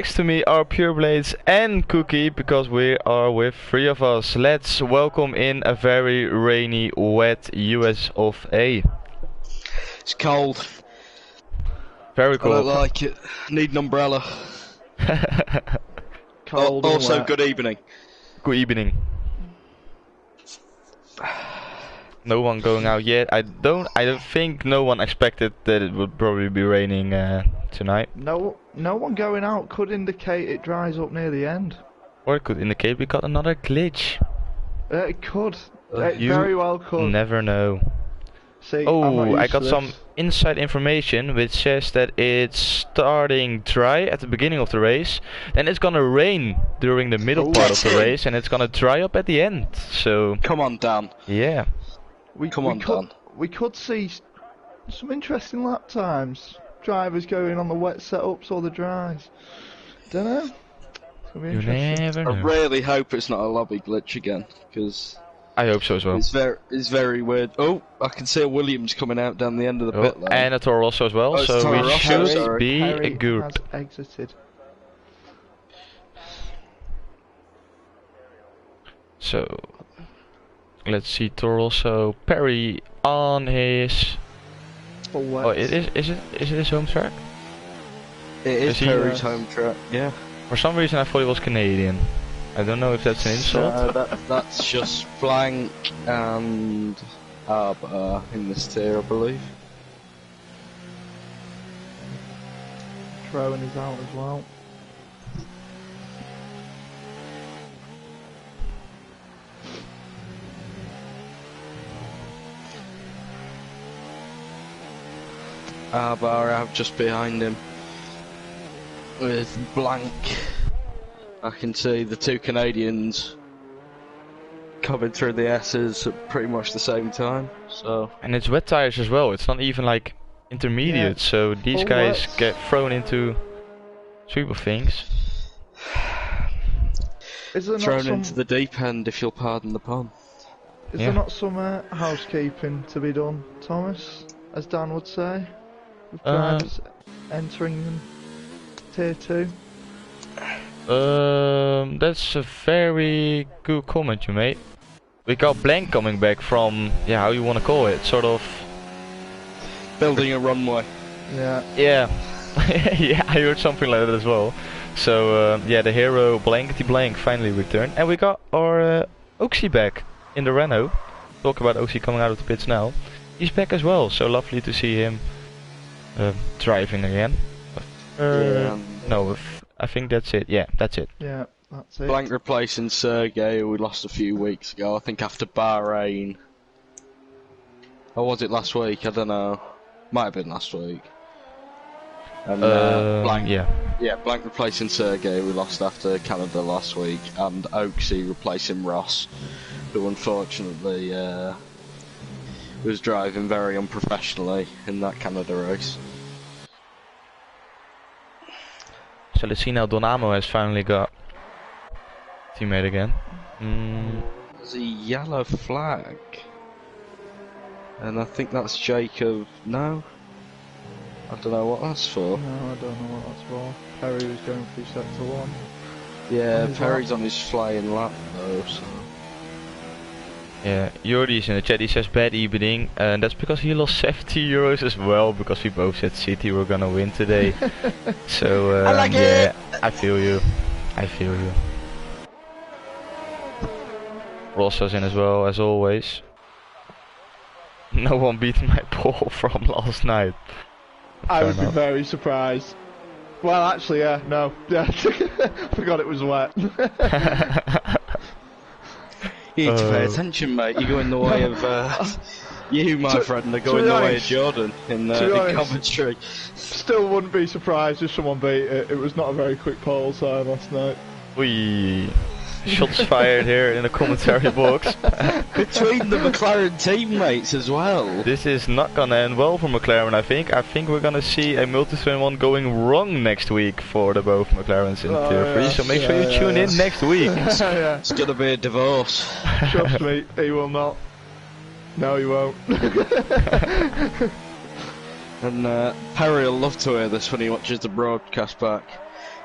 Next to me are Pureblades and Cookie, because we are with three of us. Let's welcome in a very rainy, wet US of A. It's cold. Very I cold. don't like it. Need an umbrella. Cold and Also, wet. good evening. Good evening. No one going out yet. I don't think no one expected that it would probably be raining tonight. No one going out could indicate it dries up near the end. Or it could indicate we got another glitch. It could. It You very well could. Never know. See, I'm Oh, not I used got to some this. inside information which says that it's starting dry at the beginning of the race, then it's gonna rain during the middle Oh, part of the that's it. race, and it's gonna dry up at the end. So, Come on, Dan. yeah. Come on, Dan. We could see some interesting lap times. Drivers going on the wet setups or the dries. Don't know. It's gonna be You interesting. never I know. really hope it's not a lobby glitch again, because I hope so as well. it's very weird. Oh, I can see a Williams coming out down the end of the Oh, pit lane. and a Toro Rosso as well, Oh, it's so Toro we Rosso, should sorry. be Harry good. has exited. So, let's see Toro Rosso. Perry on his... Full wet. Oh, is it his home track? It is Is he, Perry's home track, yeah. For some reason I thought he was Canadian. I don't know if that's an insult. That's just Blank and Arbor in this tier, I believe. Throwing is out as well. Arbor out just behind him. With Blank. I can see the two Canadians coming through the S's at pretty much the same time, so... And it's wet tires as well, it's not even like intermediate, Yeah, so these full guys wet. get thrown into sweep of things. Is there Thrown not some? into the deep end, if you'll pardon the pun. Is Yeah. there not some housekeeping to be done, Thomas? As Dan would say, with drivers entering in tier 2. That's a very good comment you made. We got Blank coming back from, yeah, how you want to call it, sort of, Building a runway. Yeah. yeah, yeah, I heard something like that as well. So, yeah, the hero Blankety Blank finally returned, and we got our Oxy back in the Renault. Talk about Oxy coming out of the pits now. He's back as well, so lovely to see him driving again. Yeah. No, I think that's it. Yeah, that's it. Yeah, that's it. Blank replacing Sergey, who we lost a few weeks ago, I think after Bahrain. Or was it last week? I don't know. Might have been last week. And Blank, Yeah. Blank replacing Sergey, we lost after Canada last week, and Oaksy replacing Ross, who unfortunately was driving very unprofessionally in that Canada race. So let's see now, Donamo has finally got teammate again. There's a yellow flag. And I think that's Jacob. No? I don't know what that's for. No, I don't know what that's for. Perry was going through sector 1. Yeah, On his Perry's lap. on his flying lap though, so. Yeah, Jordi's in the chat, he says bad evening, and that's because he lost 70 euros as well, because we both said City were gonna win today. So, I like yeah, it! I feel you. I feel you. Rosso's in as well, as always. No one beat my poll from last night. I Fair would be enough. very surprised. Well, actually, yeah, no. Yeah. Forgot it was wet. You need to pay attention, mate. You're going the way of you, my friend, are going be the way of honest- Jordan in to be honest- commentary. Still wouldn't be surprised if someone beat it. It was not a very quick poll time last night. Wee. Shots fired here in the commentary box. Between the McLaren teammates as well. This is not gonna end well for McLaren, I think. I think we're gonna see a multi-twin one going wrong next week for the both McLarens in Tier 3. yeah. So make sure you tune in next week. Yeah, It's gonna be a divorce. trust me, he will not. No, he won't. And Perry will love to hear this when he watches the broadcast back.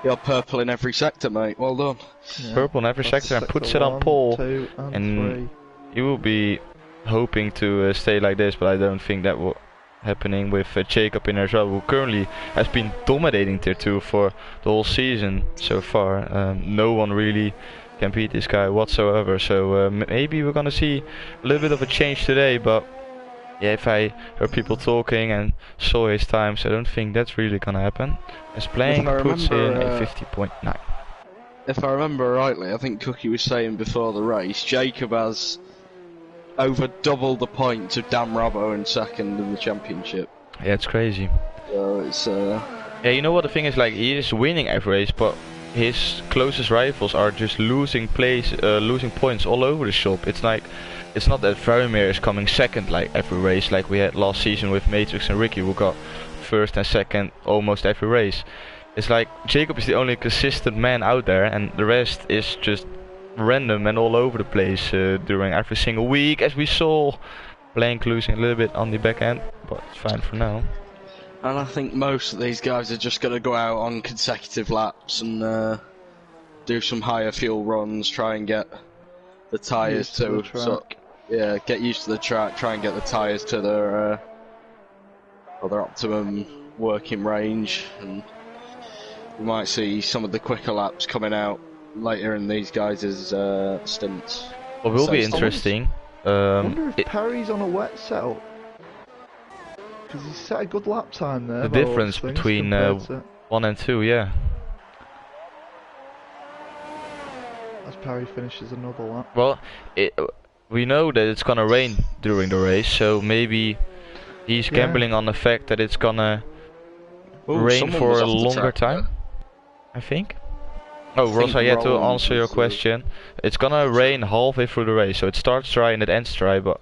You're purple in every sector, mate. Well done. Yeah, Purple in every that's sector and puts it sector on 1, pole. 2 and And 3. you will be hoping to stay like this, but I don't think that will happening with Jacob in there as well, who currently has been dominating tier 2 for the whole season so far. No one really can beat this guy whatsoever, so maybe we're gonna see a little bit of a change today, but yeah, if I heard people talking and saw his times, I don't think that's really gonna happen. As Blank puts in a 50.9. If I remember rightly, I think Cookie was saying before the race, Jacob has over double the points of Dan Robbo in second in the championship. Yeah, it's crazy. So it's Yeah, you know what the thing is, like, he is winning every race, but his closest rivals are just losing points all over the shop. It's like, it's not that Varimir is coming second like every race, like we had last season with Matrix and Ricky, who got first and second almost every race. It's like Jacob is the only consistent man out there, and the rest is just random and all over the place during every single week, as we saw Blank losing a little bit on the back end, but it's fine for now. and I think most of these guys are just going to go out on consecutive laps and do some higher fuel runs, try and get the tyres to yeah, get used to the track, try and get the tyres to their optimum working range, and we might see some of the quicker laps coming out later in these guys' stints. What will be interesting. I wonder if Perry's on a wet setup, because he set a good lap time there. The difference between 1 and 2, yeah. As Perry finishes another lap. Well, we know that it's gonna rain during the race, so maybe he's gambling on the fact that it's gonna rain for a longer time, I think. Oh, Ross, I had to answer your question. It's gonna rain halfway through the race, so it starts dry and it ends dry, but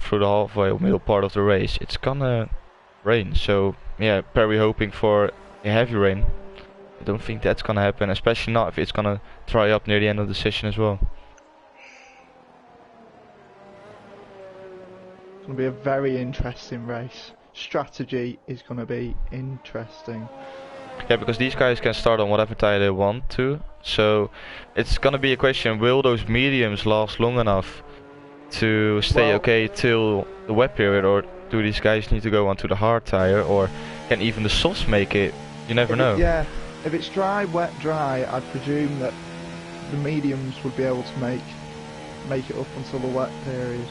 through the halfway middle part of the race, it's gonna rain. So yeah, Perry hoping for a heavy rain. I don't think that's gonna happen, especially not if it's gonna dry up near the end of the session as well. It's going to be a very interesting race. Strategy is going to be interesting. Yeah, because these guys can start on whatever tire they want to, so it's gonna be a question, will those mediums last long enough to stay okay till the wet period, or do these guys need to go onto the hard tire, or can even the softs make it? You never know. Yeah, if it's dry, wet, dry, I'd presume that the mediums would be able to make it up until the wet period,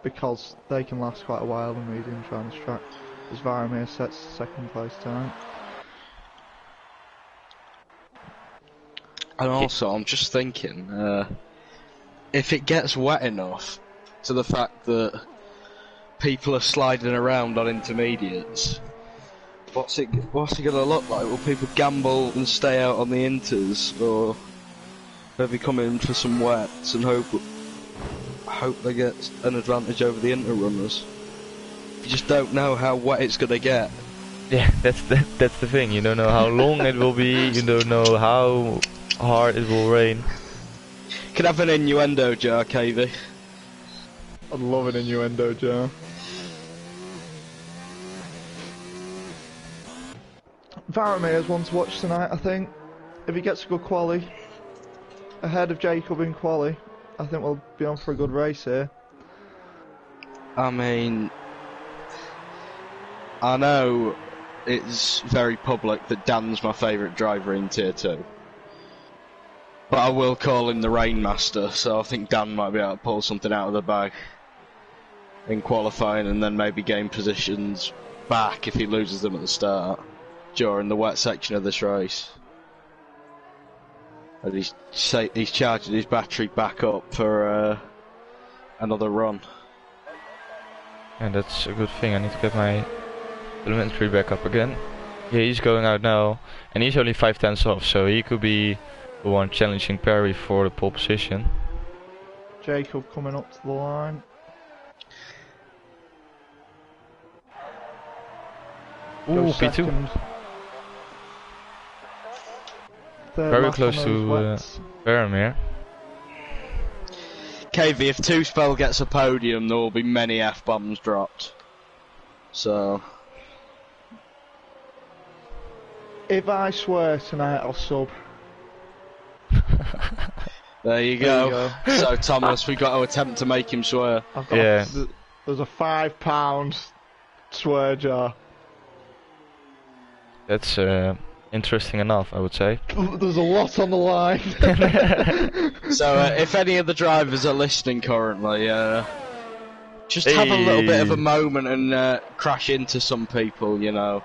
because they can last quite a while, the mediums around this track, as Varimir sets second place time. And also, I'm just thinking, if it gets wet enough to the fact that people are sliding around on intermediates, what's it gonna look like? Will people gamble and stay out on the inters, or maybe come in for some wets and hope they get an advantage over the inter runners? You just don't know how wet it's gonna get. Yeah, that's the thing. You don't know how long it will be. You don't know how hard it will rain. Could have an innuendo jar, KV. I'd love an innuendo jar. Varamir's one to watch tonight, I think. If he gets a good quali, ahead of Jacob in quali, I think we'll be on for a good race here. I mean, I know it's very public that Dan's my favourite driver in Tier 2. But I will call him the Rainmaster, so I think Dan might be able to pull something out of the bag in qualifying, and then maybe gain positions back if he loses them at the start during the wet section of this race. And he's charging his battery back up for another run. And that's a good thing. I need to get my elementary back up again. Yeah, he's going out now, and he's only 5/10 off, so he could be the one challenging Perry for the pole position. Jacob coming up to the line. Ooh, P2. Very close to Varimir. KV, if Two Spell gets a podium, there will be many F-bombs dropped. So If I swear tonight, I'll sub. There you go. So Thomas, we've got to attempt to make him swear. I've got there's a £5 swear jar. That's interesting enough, I would say. There's a lot on the line. So if any of the drivers are listening currently, just have a little bit of a moment and crash into some people, you know.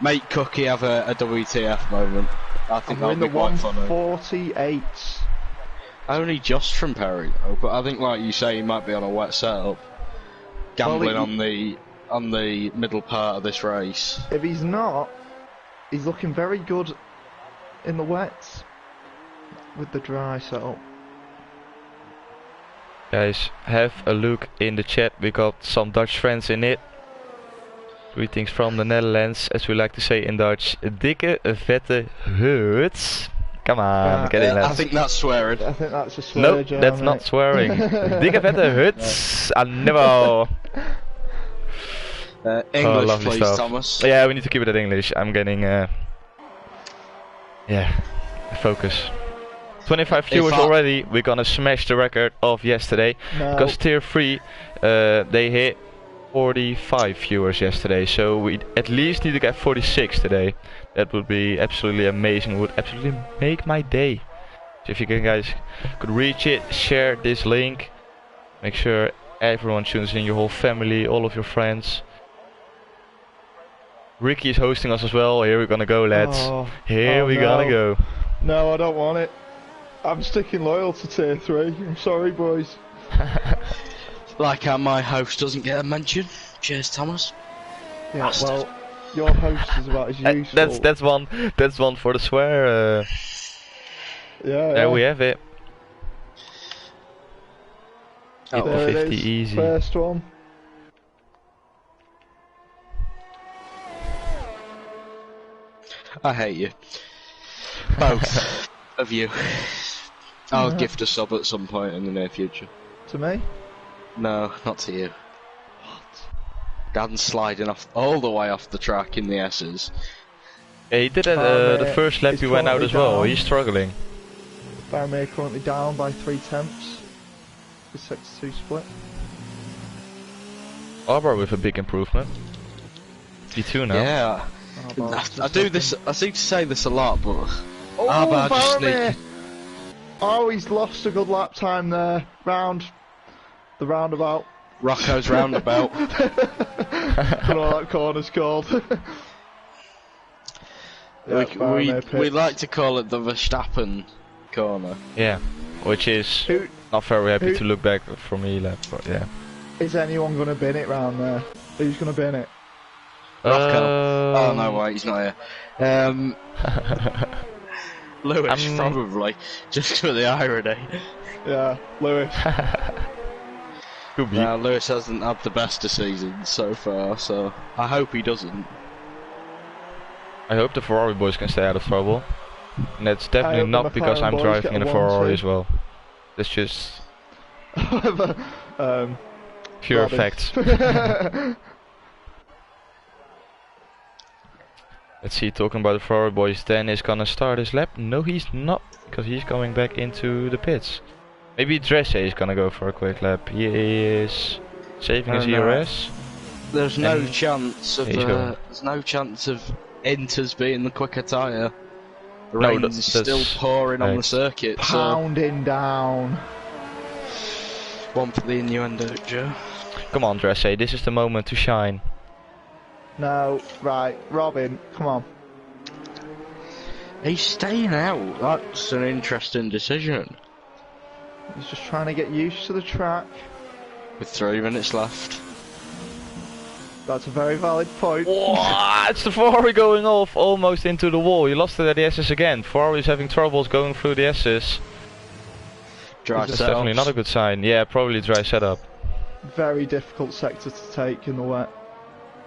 Make Cookie have a WTF moment. I think that'll be quite funny. 148. Only just from Perry though, but I think like you say, he might be on a wet setup, gambling on the middle part of this race. If he's not, he's looking very good in the wets with the dry setup. Guys, have a look in the chat. We got some Dutch friends in it. Greetings from the Netherlands, as we like to say in Dutch. Dikke vette huts. Come on, get in that. I think that's swearing. I think that's a swear. Nope, jar, that's mate. not swearing. Dikke vette huts. Never. English, please, stuff. Thomas. Yeah, we need to keep it in English. I'm getting, focus. 25 viewers already. We're gonna smash the record of yesterday. No. Because tier 3, they hit 45 viewers yesterday, so we at least need to get 46 today. That would be absolutely amazing. It would absolutely make my day. So if you guys could reach it, share this link. Make sure everyone tunes in, your whole family, all of your friends. Ricky is hosting us as well. Here we're gonna go, lads. Here we gonna go. No, I don't want it. I'm sticking loyal to tier 3. I'm sorry, boys. Like how my host doesn't get a mention. Cheers, Thomas. Yeah, Bastard. well, your host is about as useful. That's one for the swear. There we have it. Oh, There it 50 is. easy. First one. I hate you. Both of you. I'll gift a sub at some point in the near future. To me? No, not to you. What? Dan's sliding off all the way off the track in the S's. Yeah, he did it the first lap he went out as well. He's struggling. Faramir currently down by 3/10. The 6-2 split. Arbor with a big improvement. P2 now. Yeah. I do this. I seem to say this a lot, but Oh, Arbor just Faramir! Oh, he's lost a good lap time there. The roundabout. Rocco's roundabout. I don't know what that corner's called. we like to call it the Verstappen corner. Yeah, which is not very happy to look back for me lap, but yeah. Is anyone going to bin it round there? Who's going to bin it? Rocco. Oh no, wait, he's not here. Lewis, probably, just for the irony. Yeah, Lewis. Could be. Lewis hasn't had the best of seasons so far, so I hope he doesn't. I hope the Ferrari boys can stay out of trouble. And that's definitely not because I'm driving in a Ferrari as well. That's just pure facts. Let's see, talking about the Ferrari boys, Dan is gonna start his lap. No, he's not, because he's going back into the pits. Maybe Dresse is gonna go for a quick lap. He is saving his ERS. There's no chance of Inters being the quicker tyre. The rain's still pouring on the circuit. Pounding down. One for the innuendo, Joe. Come on, Dresse, this is the moment to shine. No, right, Robin, come on. He's staying out. That's an interesting decision. He's just trying to get used to the track. With 3 minutes left. That's a very valid point. What? It's the Ferrari going off almost into the wall. He lost it at the S's again. Ferrari's having troubles going through the S's. Dry That's definitely not a good sign. Yeah, probably dry setup. Very difficult sector to take in the wet.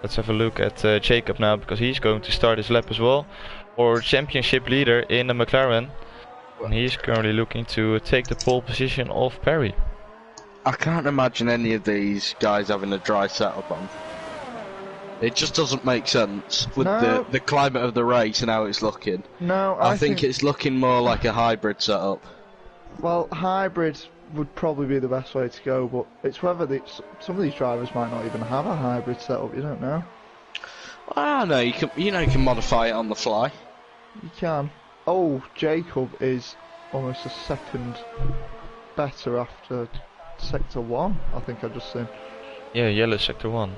Let's have a look at Jacob now, because he's going to start his lap as well. Or championship leader in the McLaren. And he's currently looking to take the pole position of Perry. I can't imagine any of these guys having a dry setup on. It just doesn't make sense with No. the climate of the race and how it's looking. No, I think it's looking more like a hybrid setup. Well, hybrid would probably be the best way to go, but it's whether some of these drivers might not even have a hybrid setup. You don't know. Ah, no, you can modify it on the fly. You can. Oh, Jacob is almost a second better after sector 1. I think I just seen. Yeah, yellow sector 1.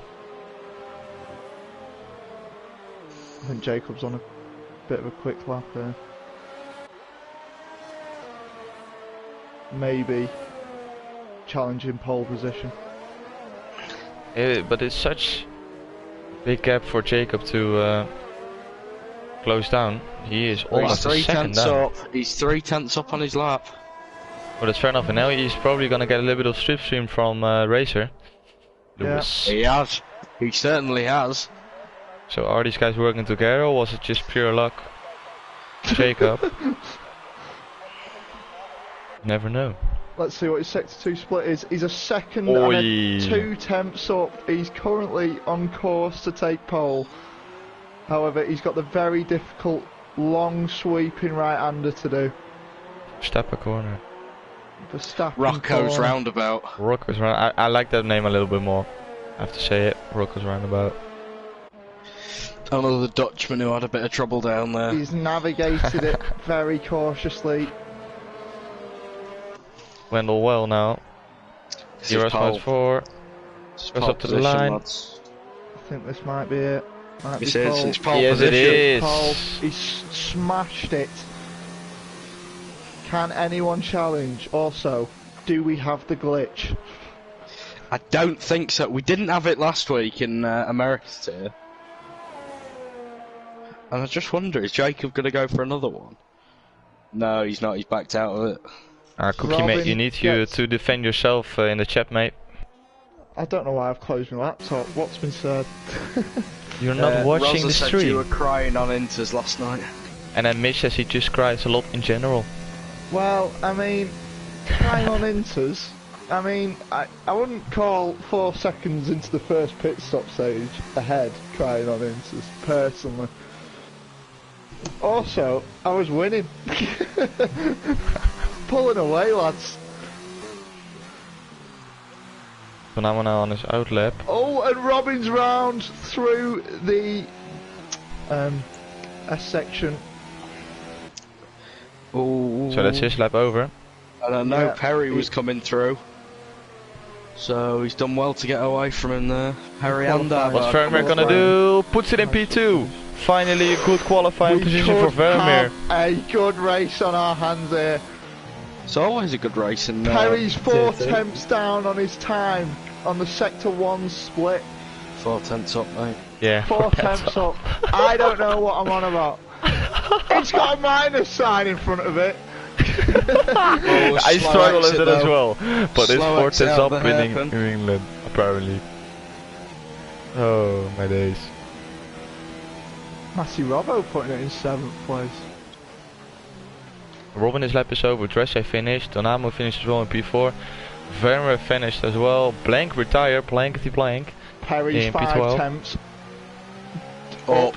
I think Jacob's on a bit of a quick lap here. Maybe challenging pole position. But it's such big gap for Jacob to close down. He is almost a second down. He's 3/10 up on his lap. Well, that's fair enough. And now he's probably gonna get a little bit of slipstream from Racer. Lewis. He has. He certainly has. So are these guys working together, or was it just pure luck? Jacob. Never know. Let's see what his sector 2 split is. He's a second Oi. and 2/10 up. He's currently on course to take pole. However, he's got the very difficult long sweeping right-hander to do. Step a corner. Verstappen Rocco's corner. roundabout. Rocco's round. I like that name a little bit more. I have to say it. Rocco's roundabout. Another Dutchman who had a bit of trouble down there. He's navigated it very cautiously. Wendell well now. This is Heroes pole. mode 4. It's Goes pole up to the position, line. lads. I think this might be it. Might This be is, pole. it's pole Yes, it position. is. Pole. He's smashed it. Can anyone challenge? Also, do we have the glitch? I don't think so. We didn't have it last week in America's tier. And I just wonder, is Jacob going to go for another one? No, he's not. He's backed out of it. Cookie Robin mate, you need gets- to defend yourself in the chat, mate. I don't know why I've closed my laptop. What's been said? You're not watching Rosa the said you were stream. crying on Inters last night. And then Mitch says he just cries a lot in general. Well, I mean, crying on inters. I mean, I wouldn't call 4 seconds into the first pit stop stage ahead crying on inters, personally. Also, I was winning. Pulling away, lads. Phenomena on his outlap. Oh, and Robin's round through the S section. Ooh. So that's his lap over. And I know Yeah. Perry was coming through. So he's done well to get away from him there. Perry and Qualified. What's Darbo. Vermeer gonna do? Puts it in P2. Finally a good qualifying We position could for Vermeer. have a good race on our hands here. It's always a good race in Perry's 4 tier two. tenths down on his time on the sector 1 split. 4/10 up, mate. Yeah, 4 that's tenths up. I don't know what I'm on about. It's got a minus sign in front of it. I slow struggle with exit it as though. well. But it's Slow 4 exit tenths out up the in hairpin. England, apparently. Oh, my days. Massey Robbo putting it in 7th place. Robin is lap is over. Dresser finished. Donamo finished as well in P4. Vermeer finished as well. Blank retired. Blankety blank. Perry's In 5 P12. tenths. Up.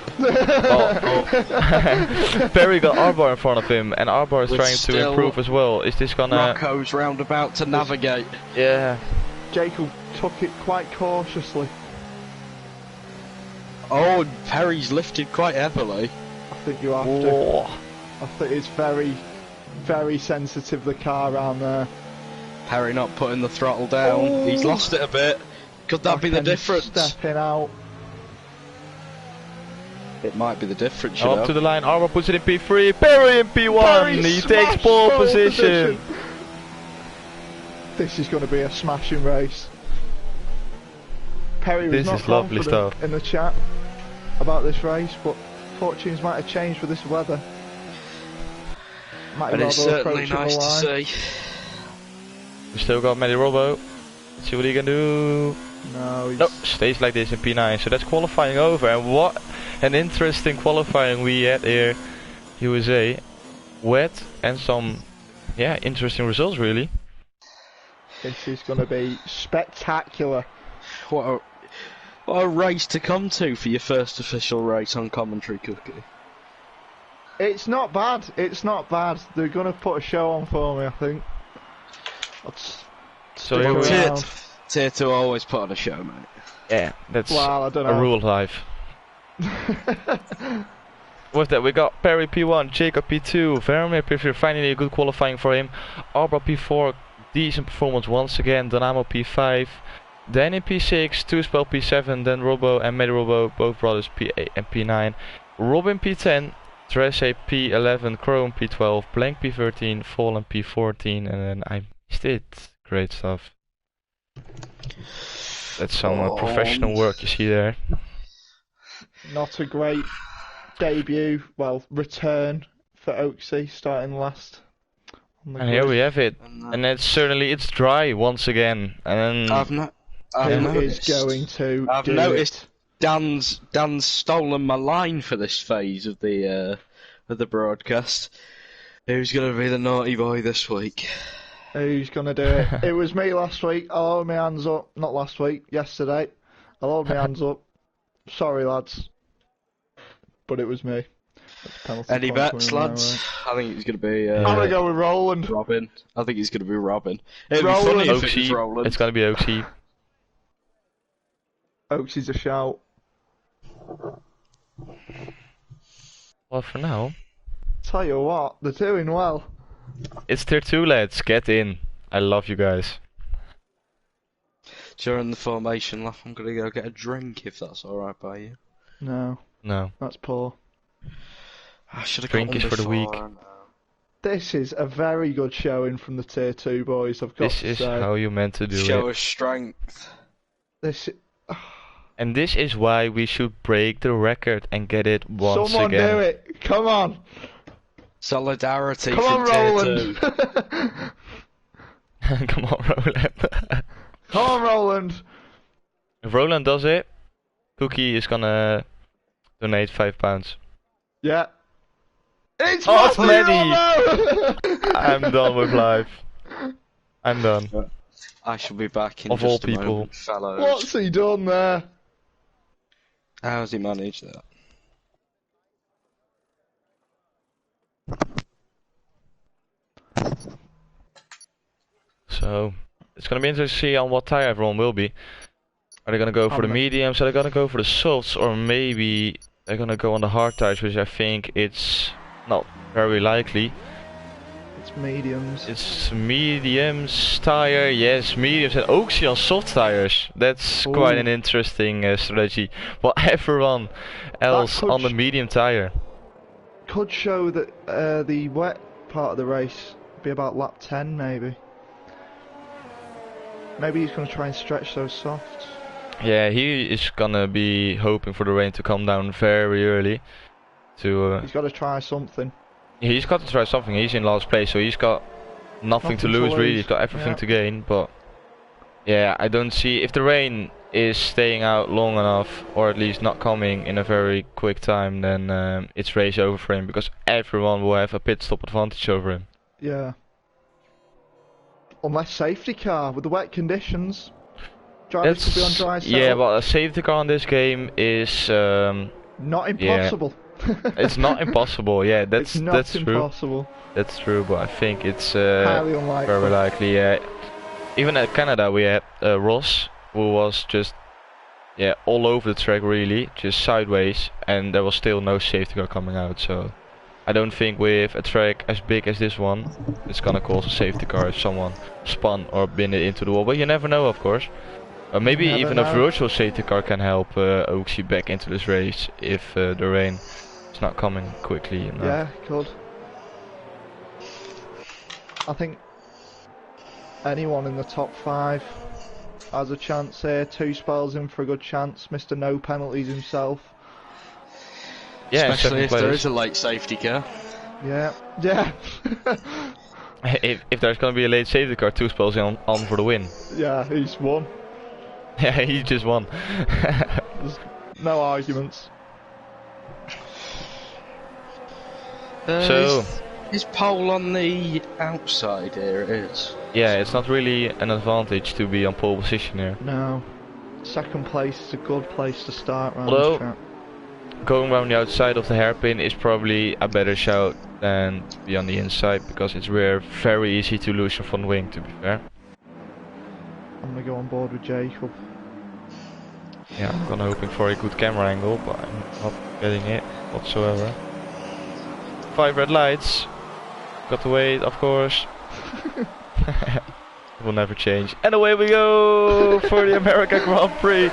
Perry got Arbar in front of him, and Arbar is But trying to still, improve as well. Is this gonna? Rocco's roundabout to navigate. Yeah. Jacob took it quite cautiously. Oh, and Perry's lifted quite heavily. I think you have to. Whoa. I think it's very, very sensitive, the car around there. Perry not putting the throttle down. Oh. He's lost it a bit. Could that be the Kenny difference? Stepping out. It might be the difference, you Up know. to the line. Arbar puts it in P3. Perry in P1. Perry He takes smashed pole position. This is going to be a smashing race. Perry was This not is lovely confident stuff. in the chat about this race, but fortunes might have changed with this weather. Might But have it's rather certainly approaching nice the to line. see. We still got Matty Robo. Let's see what he can do. No, he's No, stays like this in P9. So that's qualifying over. And what an interesting qualifying we had here. USA. Wet and some, yeah, interesting results really. This is going to be spectacular. What a, What a race to come to for your first official race on commentary, Cookie. It's not bad. It's not bad. They're gonna put a show on for me, I think. So here we are. Tier 2 always put on a show, mate. Yeah, that's Well, I don't a know. rule of life. With that, we got Perry P1, Jacob P2, Vermeer P3, finally a good qualifying for him. Arbra P4, decent performance once again. Dynamo P5, Danny P6, Two-Spell P7, then Robo and Medirobo, both brothers P8 and P9. Robin P10, Tresse P11, Chrome P12, Blank P13, Fallen P14, and then I missed it. Great stuff. That's some professional work you see there. Not a great debut, well, return for Oaksy, starting last. And here we have it. And it's dry once again. And then Who is going to I've do noticed it? Dan's stolen my line for this phase of the broadcast. Who's going to be the naughty boy this week? Who's going to do it? It was me last week. I'll hold my hands up. Not last week, yesterday. I'll hold my hands up. Sorry, lads. But it was me. Any bets, lads? I think it's going to be... I'm going to go with Roland. Robin. I think he's going to be Robin. It'd Roland. be funny if it was Roland. It's going to be Oaksy. Oaksy's a shout. Well, for now, Tell you what, they're doing well. it's tier 2, lads. Get in. I love you guys. During the formation lap, I'm going to go get a drink if that's alright by you. No, No. that's poor. I should have Drink got is one for the weak. before. This is a very good showing from the tier 2 boys, I've got This to is say. how you meant to do Show it. us strength. This And this is why we should break the record and get it once Someone again. do it! Come on! Solidarity Come from on, tier Roland! 2. Come on, Roland. Come on, Roland! If Roland does it, Cookie is gonna donate £5. Yeah. It's Oh, it's Matthew Romo! I'm done with life. I'm done. I shall be back in Of just all a people. moment, fellows. What's he done there? How's he managed that? So, it's gonna be interesting to see on what tire everyone will be. Are they gonna go for the mediums, are they gonna go for the softs, or maybe they're gonna go on the hard tires, which I think it's not very likely. It's mediums. It's mediums tire, yes, mediums, and Oaksy on soft tires. That's quite Ooh. an interesting strategy. While everyone else could on the medium tire. Could show that the wet part of the race be about lap 10 maybe. Maybe he's going to try and stretch those softs. Yeah, he is gonna be hoping for the rain to come down very early. To He's got to try something. he's got to try something. He's in last place, so he's got nothing to lose really. He's got everything Yeah. to gain. But yeah, I don't see if the rain is staying out long enough, or at least not coming in a very quick time, then it's race over for him, because everyone will have a pit stop advantage over him. Yeah. Unless safety car with the wet conditions. Drivers could be on dry setup. Yeah, but a safety car in this game is Not impossible. it's not impossible. Yeah, It's not that's true. impossible. That's true, but I think it's Highly unlikely. very likely. Yeah. Even at Canada, we had Ross, who was just all over the track really, just sideways, and there was still no safety car coming out. So I don't think with a track as big as this one, it's gonna cause a safety car if someone spun or been it into the wall. But you never know, of course. Maybe never even know. a virtual safety car can help Oaksy back into this race if the rain is not coming quickly enough. Yeah, could. I think anyone in the top 5 has a chance here. Two spells in for a good chance. Mr. No Penalties himself. Yeah, Especially if second there place. is a late safety car. Yeah, yeah. If there's gonna be a late safety car, two spells on for the win. Yeah, he's won. Yeah, he just won. There's no arguments. So Is pole on the outside here? It is. yeah, it's not really an advantage to be on pole position here. No. second place is a good place to start round Although- this track. Going around the outside of the hairpin is probably a better shout than to be on the inside, because it's very easy to lose your front wing, to be fair. I'm gonna go on board with Jacob. Yeah, I'm gonna hoping for a good camera angle, but I'm not getting it whatsoever. 5 red lights. Got to wait, of course. Will never change. And away we go for the America Grand Prix.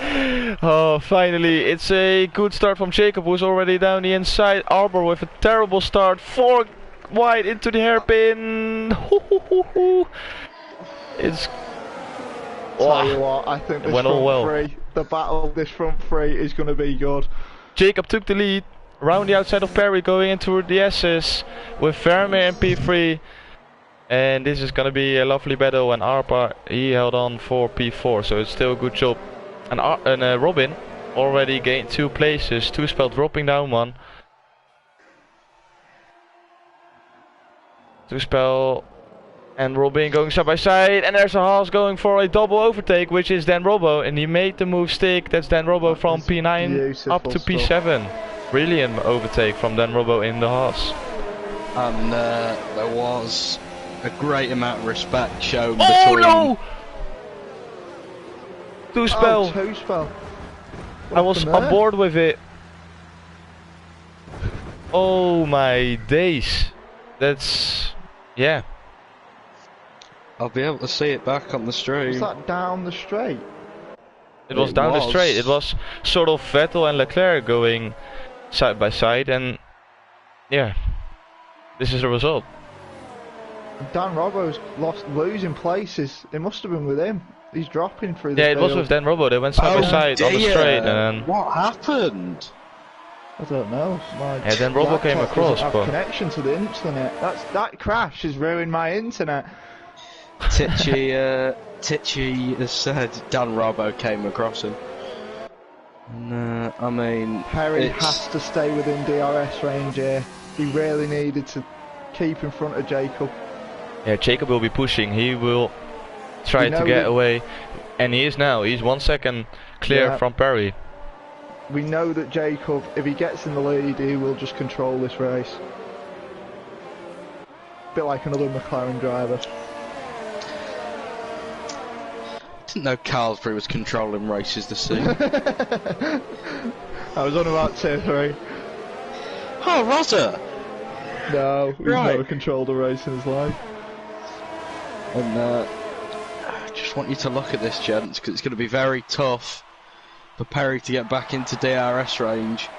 Oh, finally, it's a good start from Jacob, who's already down the inside. Arbor with a terrible start, 4 wide into the hairpin. It's. Tell you what, I think this went all well. front three, the battle of this front three is going to be good. Jacob took the lead, around the outside of Perry, going into the S's with Vermeer and P3. And this is gonna be a lovely battle, and Arpa, he held on for P4, so it's still a good job. And, Robin already gained 2 places, 2 spell dropping down 1. 2 spell and Robin going side by side, and there's a Haas going for a double overtake, which is Dan Robbo, and he made the move stick. That's Dan Robbo from P9 up to P7. Brilliant overtake from Dan Robbo in the Haas. And there was a great amount of respect shown Oh between... no! 2 spell. Oh, 2 spell. I was on board with it. Oh my days. That's... yeah. I'll be able to see it back on the stream. Was that down the straight? It was down the straight. It was sort of Vettel and Leclerc going side by side, and yeah, this is the result. Dan Robbo's losing places. It must have been with him. He's dropping through the Yeah, it was field. with Dan Robbo. They went side by side on the straight, and then what happened? I don't know. yeah, then Robbo came laptop across, doesn't have but connection to the internet. That crash has ruined my internet. Titchy has said Dan Robbo came across him. No, I mean... Perry has to stay within DRS range here. He really needed to keep in front of Jacob. yeah, Jacob will be pushing. He will try to get away, and he is now. He's 1 second clear from Perry. We know that Jacob, if he gets in the lead, he will just control this race. Bit like another McLaren driver. Didn't know Carlsbury was controlling races this season. I was on about tier 3. Oh, Rosa! No, he's Right. never controlled a race in his life. And I just want you to look at this, gents, because it's going to be very tough for Perry to get back into DRS range.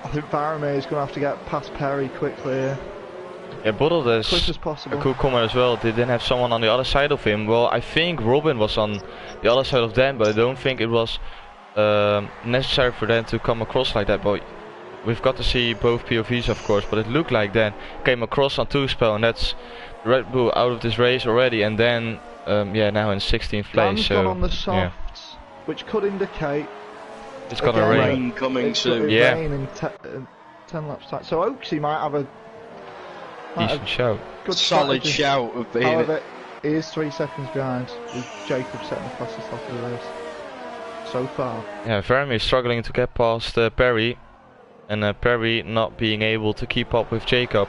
I think Varamir is going to have to get past Perry quickly here. Yeah, Bottle Quick does as possible. a cool comment as well. They didn't have someone on the other side of him. Well, I think Robin was on the other side of them, but I don't think it was necessary for them to come across like that. But we've got to see both POVs, of course. But it looked like Dan came across on 2 spell, and that's Red Bull out of this race already. And then, yeah, now in 16th place. Dan's So gone on the softs, yeah, which could indicate it's gonna again, rain. Rain coming it's soon. gonna Yeah. rain in 10 laps time. So Oaksy might have a Decent shout. good Solid strategy. shout of being... However, he is 3 seconds behind, with Jacob setting the fastest lap of the race so far. Yeah, Vermeer is struggling to get past Perry, and Perry not being able to keep up with Jacob.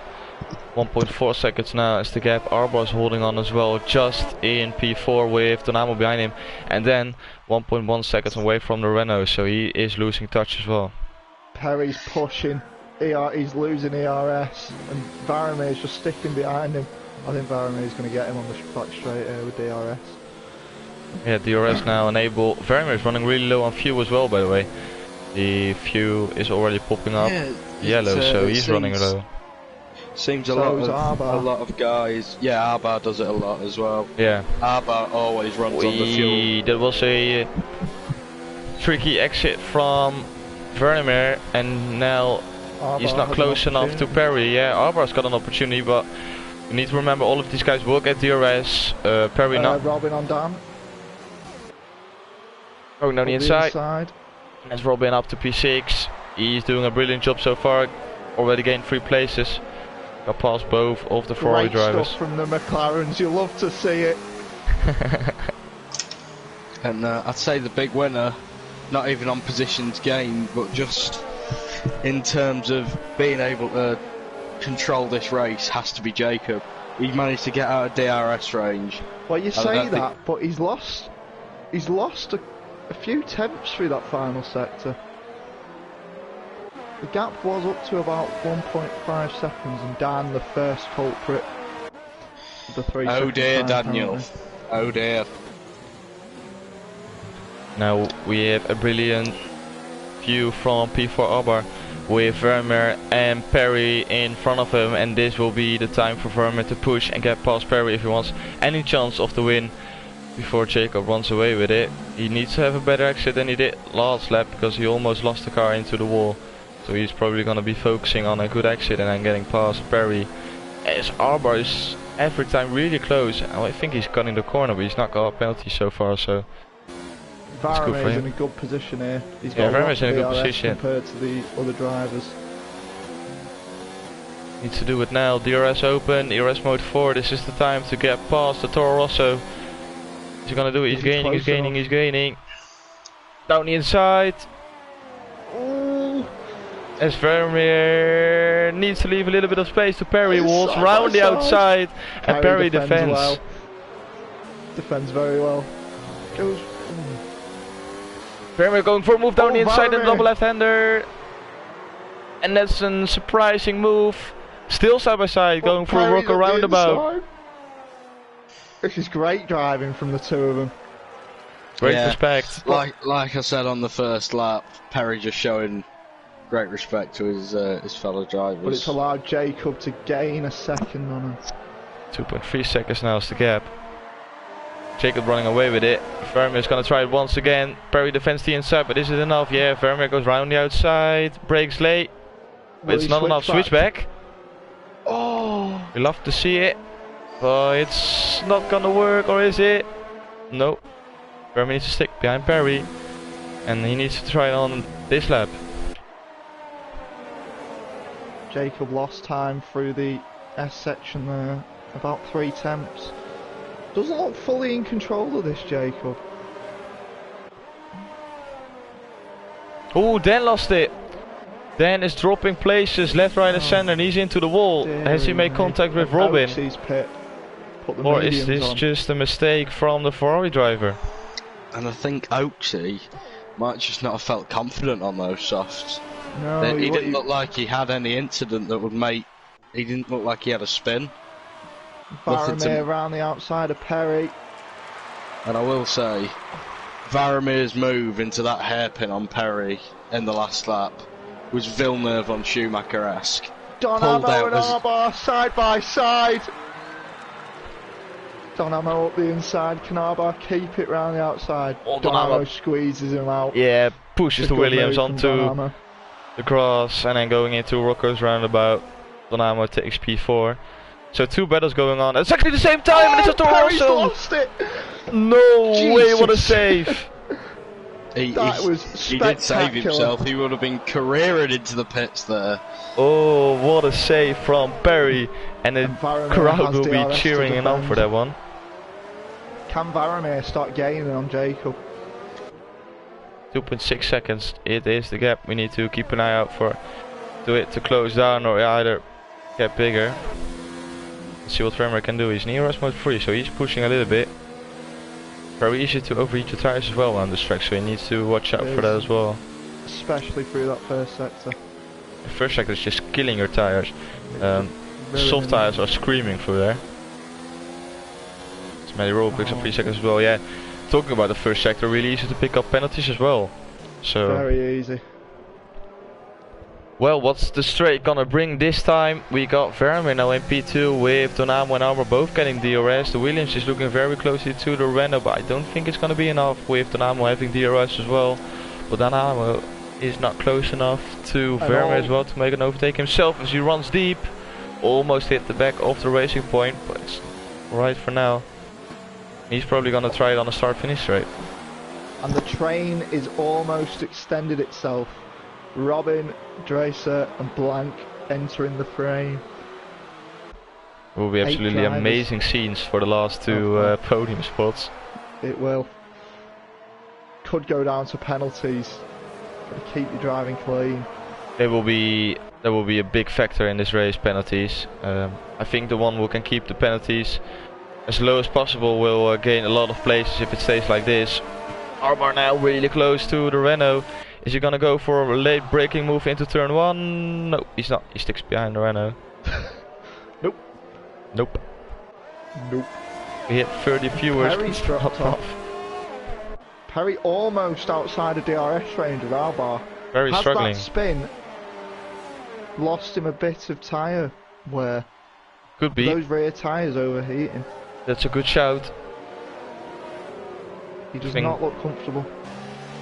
1.4 seconds now is the gap. Arbor is holding on as well, just in P4 with Dynamo behind him, and then 1.1 seconds away from the Renault, so he is losing touch as well. Perry's pushing, he's losing ERS, and Varamir's just sticking behind him. I think Varamir's going to get him on the back straight here with DRS. Yeah, DRS now enable. Vermeer is running really low on fuel as well, by the way. The fuel is already popping up yellow, so he's running low. Seems a So lot is Arbar. of guys. Yeah, Arbar does it a lot as well. Yeah. Arbar always runs on the fuel. That was a tricky exit from Vermeer, and now he's Arbar not has close an enough to opportunity. Perry. Yeah, Arbar's got an opportunity, but you need to remember all of these guys will get DRS. Perry not. Robin on Dan. Going down the On inside. That's Robin up to P6. He's doing a brilliant job so far. Already gained 3 places. Got past both of the Ferrari Great drivers. stuff from the McLarens, you love to see it. And I'd say the big winner not even on positions gained, but just in terms of being able to control this race, has to be Jacob. He managed to get out of DRS range. Well, you say that, but he's lost a few tenths through that final sector. The gap was up to about 1.5 seconds, and Dan, the first culprit of the 3 Oh dear, time Daniel. penalty. Oh dear. Now we have a brilliant view from P4 Albar with Vermeer and Perry in front of him, and this will be the time for Vermeer to push and get past Perry if he wants any chance of the win before Jacob runs away with it. He needs to have a better exit than he did last lap because he almost lost the car into the wall. So he's probably going to be focusing on a good exit and then getting past Perry. As Albar is every time really close. I think he's cutting the corner, but he's not got a penalty so far, so Varame is in a good position here. He's got Varame's in a good DRS position compared to the other drivers. Needs to do it now. DRS open, DRS mode 4. This is the time to get past the Toro Rosso. He's gonna do it. He's gaining, he's gaining, he's gaining. Down the inside. Ooh. As Vermeer needs to leave a little bit of space to Perry. Walls round the outside, and Perry defends. Well. Defends very well. Goes. Vermeer going for a move down the inside and Vermeer. double left-hander. And that's a surprising move. Still side by side, going for a Rocco roundabout. This is great driving from the two of them. Great respect. Like I said on the first lap, Perry just showing great respect to his fellow drivers. But it's allowed Jacob to gain a second on him. 2.3 seconds now is the gap. Jacob running away with it. Vermeer is going to try it once again. Perry defends the inside, but is it enough? Yeah, Vermeer goes round the outside, brakes late. But it's not enough. Switchback. Oh! We love to see it, but it's not gonna work, or is it? No. Vermeer needs to stick behind Perry, and he needs to try it on this lap. Jacob lost time through the S section there, about 3 tenths. Doesn't look fully in control of this, Jacob. Oh, Dan lost it. Dan is dropping places left, right, and center, and he's into the wall. Has he made contact with Robin? Pit. Or is this on. just a mistake from the Ferrari driver? And I think Oaksy might just not have felt confident on those softs. No, He didn't look like he had any incident that would make. He didn't look like he had a spin. Varame around the outside of Perry. And I will say, Varamir's move into that hairpin on Perry in the last lap was Villeneuve on Schumacher-esque. Donamo and Arbar side by side. Donamo up the inside. Can Arbar keep it round the outside? Oh, Donamo squeezes him out. Yeah, pushes the Williams onto Donamo. the grass and then going into Rocco's roundabout. Donamo takes P4. So 2 battles going on at exactly the same time, and it's a Toro Perry's Rosso. lost it. No way! What a Jesus. save! He did save himself. He would have been careering into the pits there. Oh, what a save from Perry, and the Varame crowd has will be DRS to cheering him on defend. for that one. Can Varame start gaining on Jacob? 2.6 seconds. It is the gap. We need to keep an eye out for it to close down or either get bigger. Let's see what Vermeer can do. He's near us mode 3, so he's pushing a little bit. Very easy to overheat your tires as well on this track, so he needs to watch out for that as well. Especially through that first sector. The first sector is just killing your tires. Really Soft tires are screaming through there. It's many roll picks on 3 seconds as well. Yeah, talking about the first sector, really easy to pick up penalties as well. So very easy. well, what's the straight gonna bring this time? We got Vermeer now in P2 with Donamo and Armour both getting DRS. The Williams is looking very closely to the Renault, but I don't think it's gonna be enough with Donamo having DRS as well. But Donamo is not close enough to Vermeer as well to make an overtake himself as he runs deep. Almost hit the back of the racing point, but it's alright for now. He's probably gonna try it on a start-finish straight. And the train is almost extended itself. Robin, Dracer and Blank entering the frame. Will be absolutely amazing scenes for the last 2 podium spots. It will. could go down to penalties. Gotta keep your driving clean. There will be a big factor in this race, penalties. I think the one who can keep the penalties as low as possible will gain a lot of places if it stays like this. Armar now really close to the Renault. Is he gonna go for a late braking move into turn 1? No, he's not. He sticks behind the Renault. Nope. Nope. Nope. We hit 30 viewers. Perry's dropped off. Perry almost outside of DRS range of Albar. Very struggling. That spin lost him a bit of tyre wear. Could be. Those rear tyres overheating. That's a good shout. He does not look comfortable.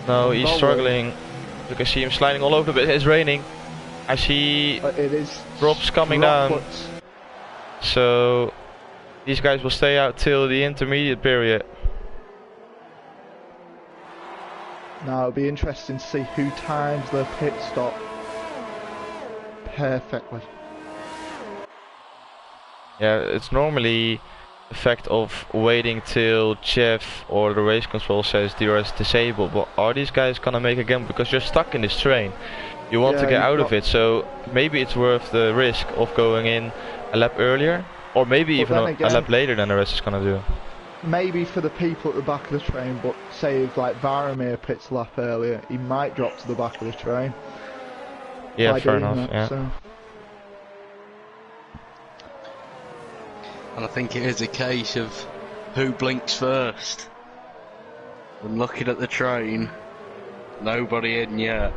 No, he's struggling. You can see him sliding all over the place. It's raining. I see It is drops coming down. So these guys will stay out till the intermediate period. Now it'll be interesting to see who times their pit stop perfectly. Yeah, it's normally the fact of waiting till Jeff or the race control says DRS disabled, but are these guys gonna make a gamble because you're stuck in this train? You want to get out of it, so maybe it's worth the risk of going in a lap earlier, or maybe even a lap later than the rest is gonna do. Maybe for the people at the back of the train, but say if like Varamir pits a lap earlier, he might drop to the back of the train. Yeah, fair enough. Yeah. So. And I think it is a case of who blinks first. And looking at the train, nobody in yet.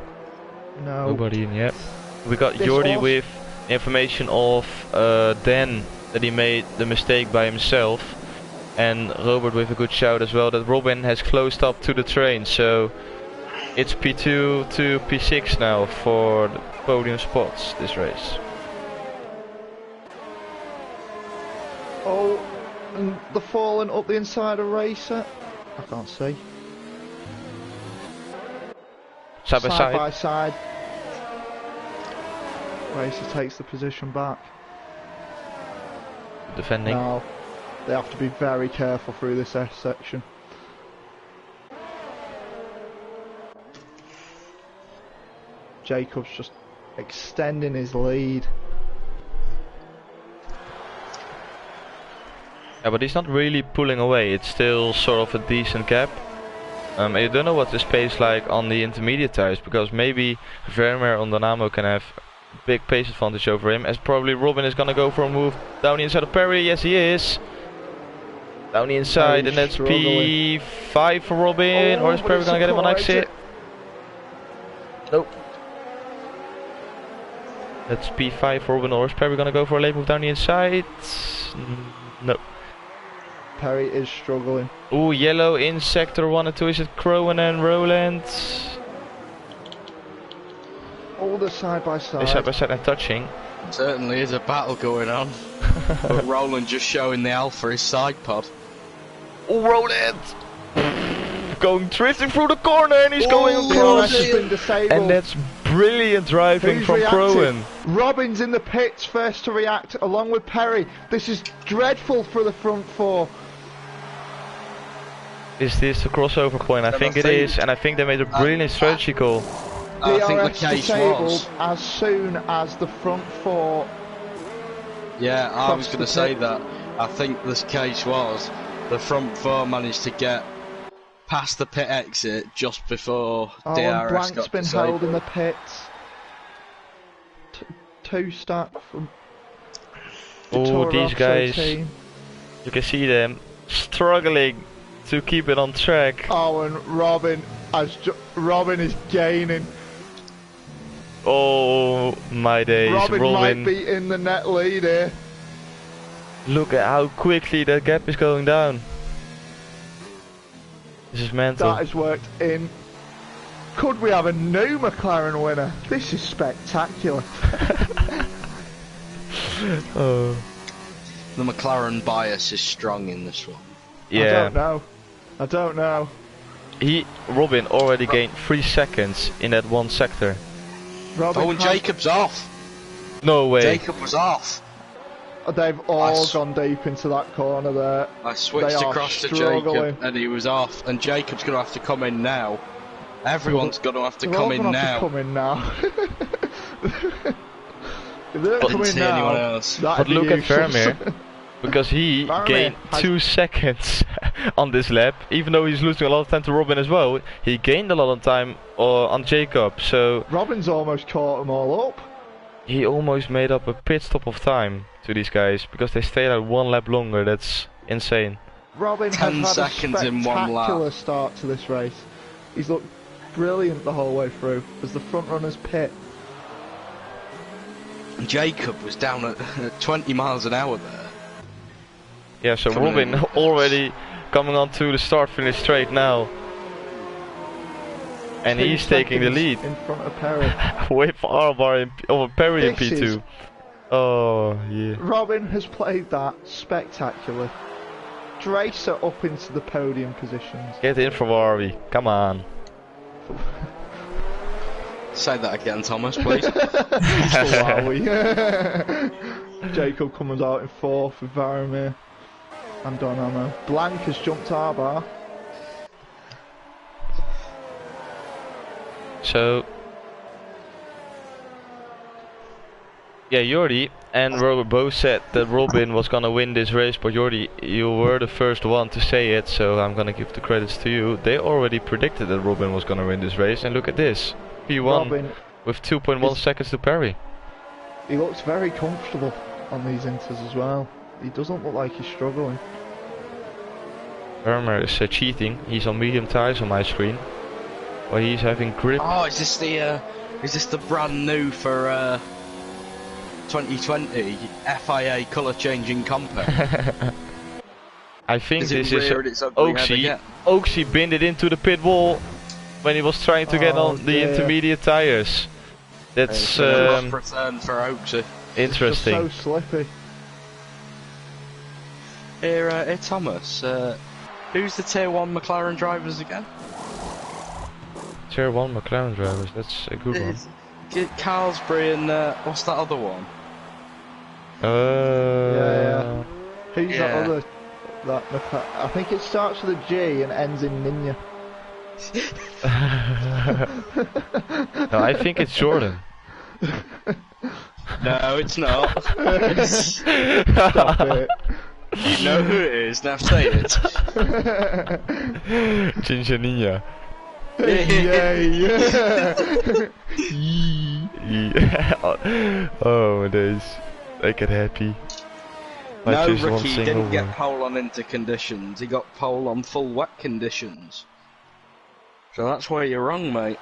No. Nobody in yet. We got This Jordi horse- with information of Dan that he made the mistake by himself, and Robert with a good shout as well that Robin has closed up to the train, so it's P2 to P6 now for the podium spots this race. Oh, and the falling up the inside of Racer. I can't see. Side by side. by side. Racer takes the position back. Defending. Now, they have to be very careful through this S section. Jacob's just extending his lead. Yeah, but he's not really pulling away. It's still sort of a decent gap. I don't know what this pace like on the intermediate tires, because maybe Vermeer on Dynamo can have big pace advantage over him, as probably Robin is gonna go for a move down the inside of Perry. Yes, he is. Down the inside, and that's P5 for Robin, or is Perry gonna get him on exit? Nope. That's P5 for Robin, or is Perry gonna go for a late move down the inside? No. Perry is struggling. Ooh, yellow in sector 1 and 2. Is it Crowan and Roland? All the side by side. They're side by side and touching. Certainly is a battle going on. But Roland just showing the Alpha his side pod. Oh, Roland! Going drifting through the corner, and he's going DRS across. has been disabled. And that's brilliant driving Who's from reacted? Crowan. Robin's in the pits first to react, along with Perry. This is dreadful for the front four. Is this the crossover point? I think it is, and I think they made a brilliant strategy call. I think the DRS case disabled was. as soon as the front four. Yeah, I was Crossed going the to say pit. that. I think this case was the front four managed to get past the pit exit just before Oh, DRS and Blank's got been disabled. held in the pits. Two stack from. the Oh, Toro these Rosso guys. team. You can see them struggling to keep it on track. Oh, and Robin is gaining. Oh my days, Robin Robin. might be in the net lead here. Look at how quickly that gap is going down. This is mental. That has worked in. Could we have a new McLaren winner? This is spectacular. Oh. The McLaren bias is strong in this one. Yeah. I don't know. Robin already gained 3 seconds in that one sector. Robin Oh, and has- Jacob's off. No way. Jacob was off. They've all gone deep into that corner there. I switched They are across to struggling. Jacob and he was off, and Jacob's going to have to come in now. Everyone's going to have to come in now. Come in now. If they don't Didn't come in see now, anyone else. But look at Vermeer, because he Vermeer gained has- 2 seconds on this lap, even though he's losing a lot of time to Robin as well. He gained a lot of time on Jacob, so Robin's almost caught them all up. he almost made up a pit stop of time to these guys, because they stayed out 1 lap longer. That's insane. Robin 10 has had seconds a in 1 lap. spectacular start to this race. He's looked brilliant the whole way through as the front runners pit. Jacob was down at 20 miles an hour there. Yeah, so Coming Robin in. already coming on to the start-finish straight now. And 2 he's taking the lead seconds in front of Perry. with Arbar over Perry in This P2. is- Oh, yeah. Robin has played that spectacular. Dracer up into the podium positions. Get in for Harvey, come on. Say that again, Thomas, please. Jacob comes out in 4th with Varamir and Donamo. Blank has jumped Arbar. So, yeah, Jordi and Robert both said that Robin was gonna win this race, but Jordi, you were the first one to say it, so I'm gonna give the credits to you. They already predicted that Robin was gonna win this race, and look at this. P1 Robin, with 2.1 seconds to Perry. he looks very comfortable on these inters as well. He doesn't look like he's struggling. Vermeer is cheating. He's on medium tires on my screen, but he's having grip. Oh, is this the brand new for 2020 FIA colour changing compact? I think Is it this is reared its ugly head Oaksy. again? Oaksy binned it into the pit wall when he was trying to get Oh, on the dear. intermediate tires. That's It's a rough return for Oaksy. interesting. Just so slippy. Here, Thomas, who's the Tier 1 McLaren drivers again? Tier 1 McLaren drivers, that's a good one. It's Carlsbury and what's that other one? Yeah. Who's Yeah. that other? I think it starts with a G and ends in Ninja. No, I think it's Jordan. No, it's not. Stop it. You know who it is, now say it. Ginger Ninja. Oh my days. I get happy. I No, choose one Ricky single didn't get one. pole on inter conditions, he got pole on full wet conditions. So that's where you're wrong, mate.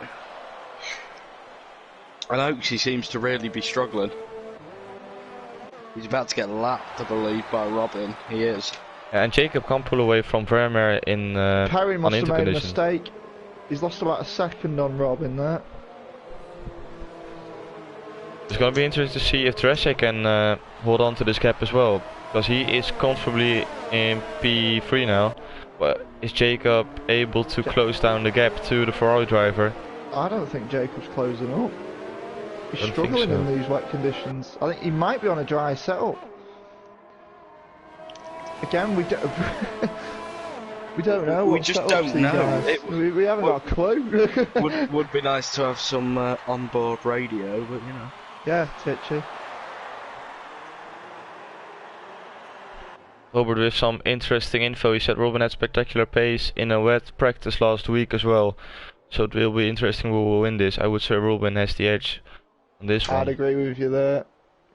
And Oaksy seems to really be struggling. He's about to get lapped, I believe, by Robin. He is. And Jacob can't pull away from Vermeer in Perry on must have made a intercondition. mistake. He's lost about a second on Robin there. It's gonna be interesting to see if Dresser can hold on to this gap as well, because he is comfortably in P3 now. But is Jacob able to close down the gap to the Ferrari driver? I don't think Jacob's closing up. He's Don't think struggling so. in these wet conditions. I think he might be on a dry setup. Again, we don't. We don't know. We what just setups don't these know. guys. We haven't got a clue. would be nice to have some onboard radio, but you know. Yeah, Titchy. Robert with some interesting info. He said Robin had spectacular pace in a wet practice last week as well. So it will be interesting who will win this. I would say Robin has the edge on this one. I'd agree with you there.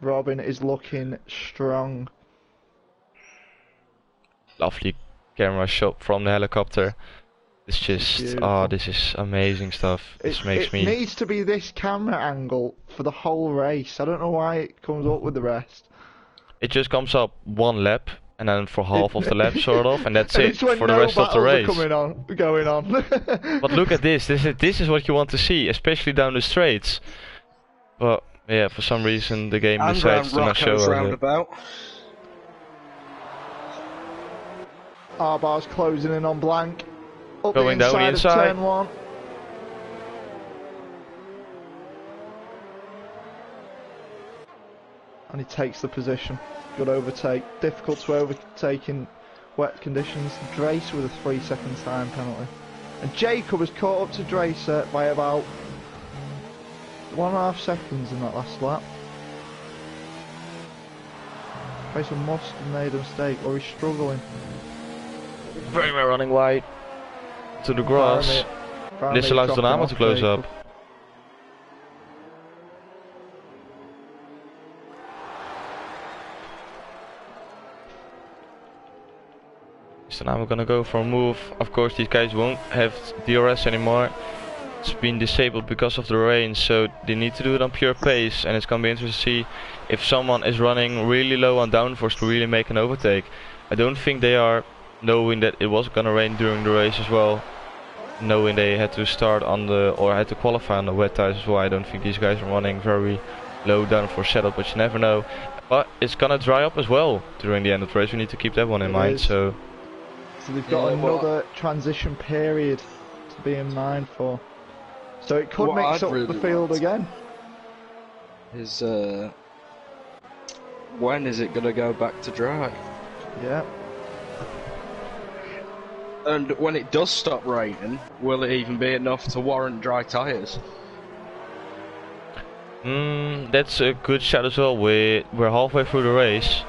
Robin is looking strong. Lovely camera shot from the helicopter. It's just, Beautiful. this is amazing stuff. This makes it me... needs to be this camera angle for the whole race. I don't know why it comes up with the rest. It just comes up one lap, and then for half of the lap, sort of, and that's And it it's when for the no rest of the battles race. are going on. But look at this. This is what you want to see, especially down the straights. But yeah, for some reason the game And decides round to not show Rocco's us it. roundabout. Arbar's closing in on Blank. Up Going the down the inside of inside. turn 1. And he takes the position. Good overtake. Difficult to overtake in wet conditions. Dracer with a 3 second time penalty. And Jacob has caught up to Dracer by about 1.5 seconds in that last lap. Dracer must have made a mistake, or he's struggling. Very much running wide to the grass. This allows Dynamo to close up. So now we're gonna go for a move. Of course these guys won't have DRS anymore. It's been disabled because of the rain, so they need to do it on pure pace, and it's gonna be interesting to see if someone is running really low on downforce to really make an overtake. I don't think they are, knowing that it was gonna rain during the race as well, knowing they had to start on the, or had to qualify on the wet tires as well. I don't think these guys are running very low downforce setup, but you never know. But it's gonna dry up as well during the end of the race. We need to keep that one in mind. So they've got another transition period to be in mind for. So it could mix up the field again. Is when is it going to go back to dry? Yeah. And when it does stop raining, will it even be enough to warrant dry tyres? That's a good shot as well. We're halfway through the race.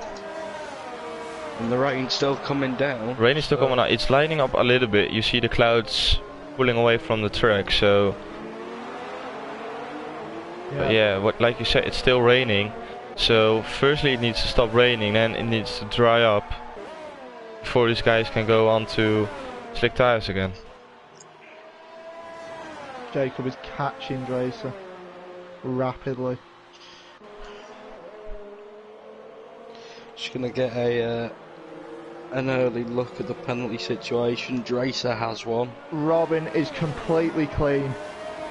And the rain's still coming down. Rain is still coming out. It's lighting up a little bit. You see the clouds pulling away from the track. So yeah, what, like you said, it's still raining. So firstly it needs to stop raining, then it needs to dry up before these guys can go on to slick tires again. Jacob is catching Dracer rapidly. Just gonna get a an early look at the penalty situation. Dracer has one. Robin is completely clean.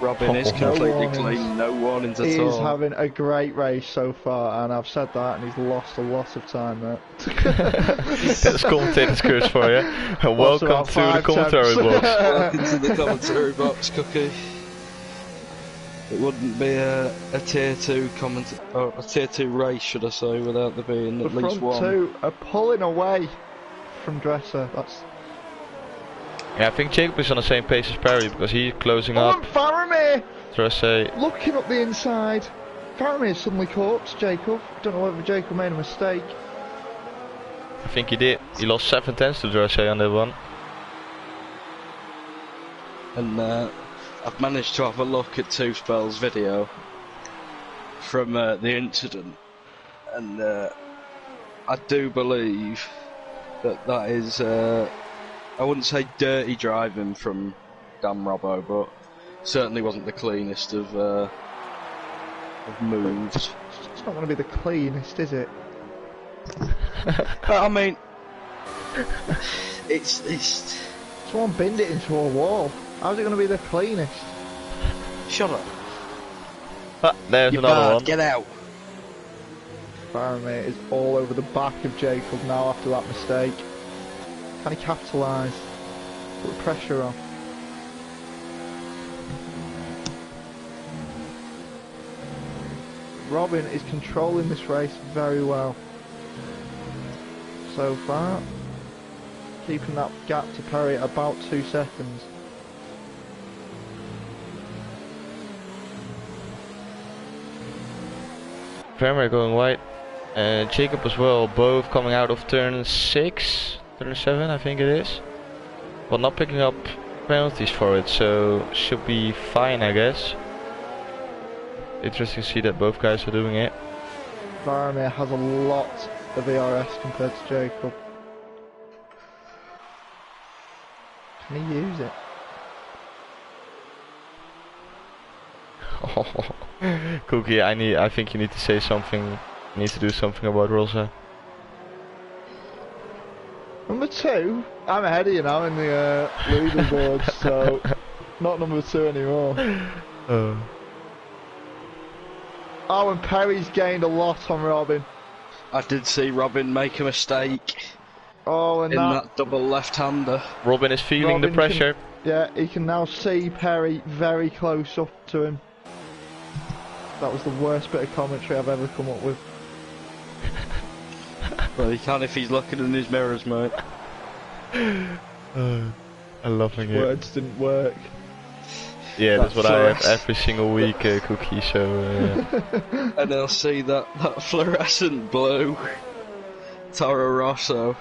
Robin is completely clean, no warnings at all. He's having a great race so far, and I've said that, and he's lost a lot of time there. That's commentator's curse for you. Welcome to the commentary box. Welcome to the commentary box, Cookie. It wouldn't be a tier 2 or a tier 2 race, should I say, without there being at least one. The front two are pulling away from Dresser. That's. Yeah, I think Jacob is on the same pace as Perry because he's closing up. Faramir! Dresser looking up the inside. Faramir suddenly caught up to Jacob. I don't know whether Jacob made a mistake. I think he did. He lost 7 tenths to Dresser on that one. And I've managed to have a look at Two Spell's video from the incident, and I do believe that is, I wouldn't say dirty driving from Dan Robbo, but certainly wasn't the cleanest of moves. It's not going to be the cleanest, is it? But I mean, it's. Someone binned it into a wall. How's it going to be the cleanest? Shut up. There's another one. Get out. Faramir is all over the back of Jacob now after that mistake. Can he capitalise? Put the pressure on. Robin is controlling this race very well so far, keeping that gap to Perry at about 2 seconds. Vermeer going wide, Jacob as well, both coming out of turn 6, turn 7 I think it is, but not picking up penalties for it, so should be fine I guess. Interesting to see that both guys are doing it. Faramir has a lot of ERS compared to Jacob. Can he use it? Cookie, I think you need to say something. You need to do something about Rosa. Number 2, I'm ahead of you now in the leaderboard, so not number 2 anymore. Oh, and Perry's gained a lot on Robin. I did see Robin make a mistake. Oh, and in that double left-hander. Robin is feeling the pressure. Yeah, he can now see Perry very close up to him. That was the worst bit of commentary I've ever come up with. Well, he can if he's looking in his mirrors, mate. I'm loving it. Words didn't work. Yeah, that's what I have fluorescent- every single week, Cookie, so... And I'll see that fluorescent blue Toro Rosso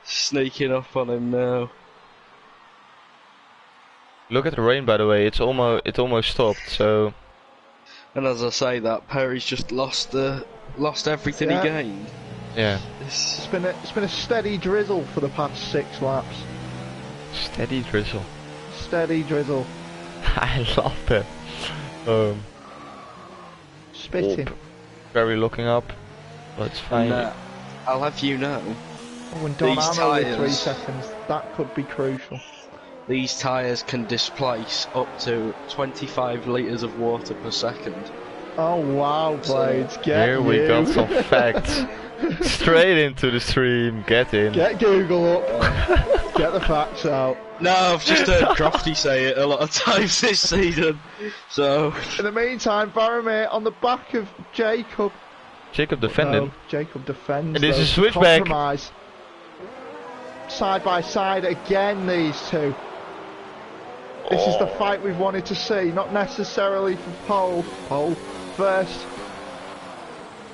sneaking up on him now. Look at the rain, by the way, it almost stopped, so... And as I say that, Perry's just lost everything he gained. Yeah. It's been a steady drizzle for the past 6 laps. Steady drizzle. Steady drizzle. I love that. Spitting. Very looking up, but it's fine. And I'll have you know, Oh, and Don these Ammo with 3 tyres- seconds. That could be crucial. these tyres can displace up to 25 litres of water per second. Oh wow, Blades, get Here we you. got some facts. Straight into the stream, get in. Get Google up. Get the facts out. No, I've just heard Crofty say it a lot of times this season. So, In the meantime, Baromir on the back of Jacob. Jacob defending. No, Jacob defends. And this though, is to switchback. compromise. Side by side again, these two. This is the fight we've wanted to see, not necessarily for pole first.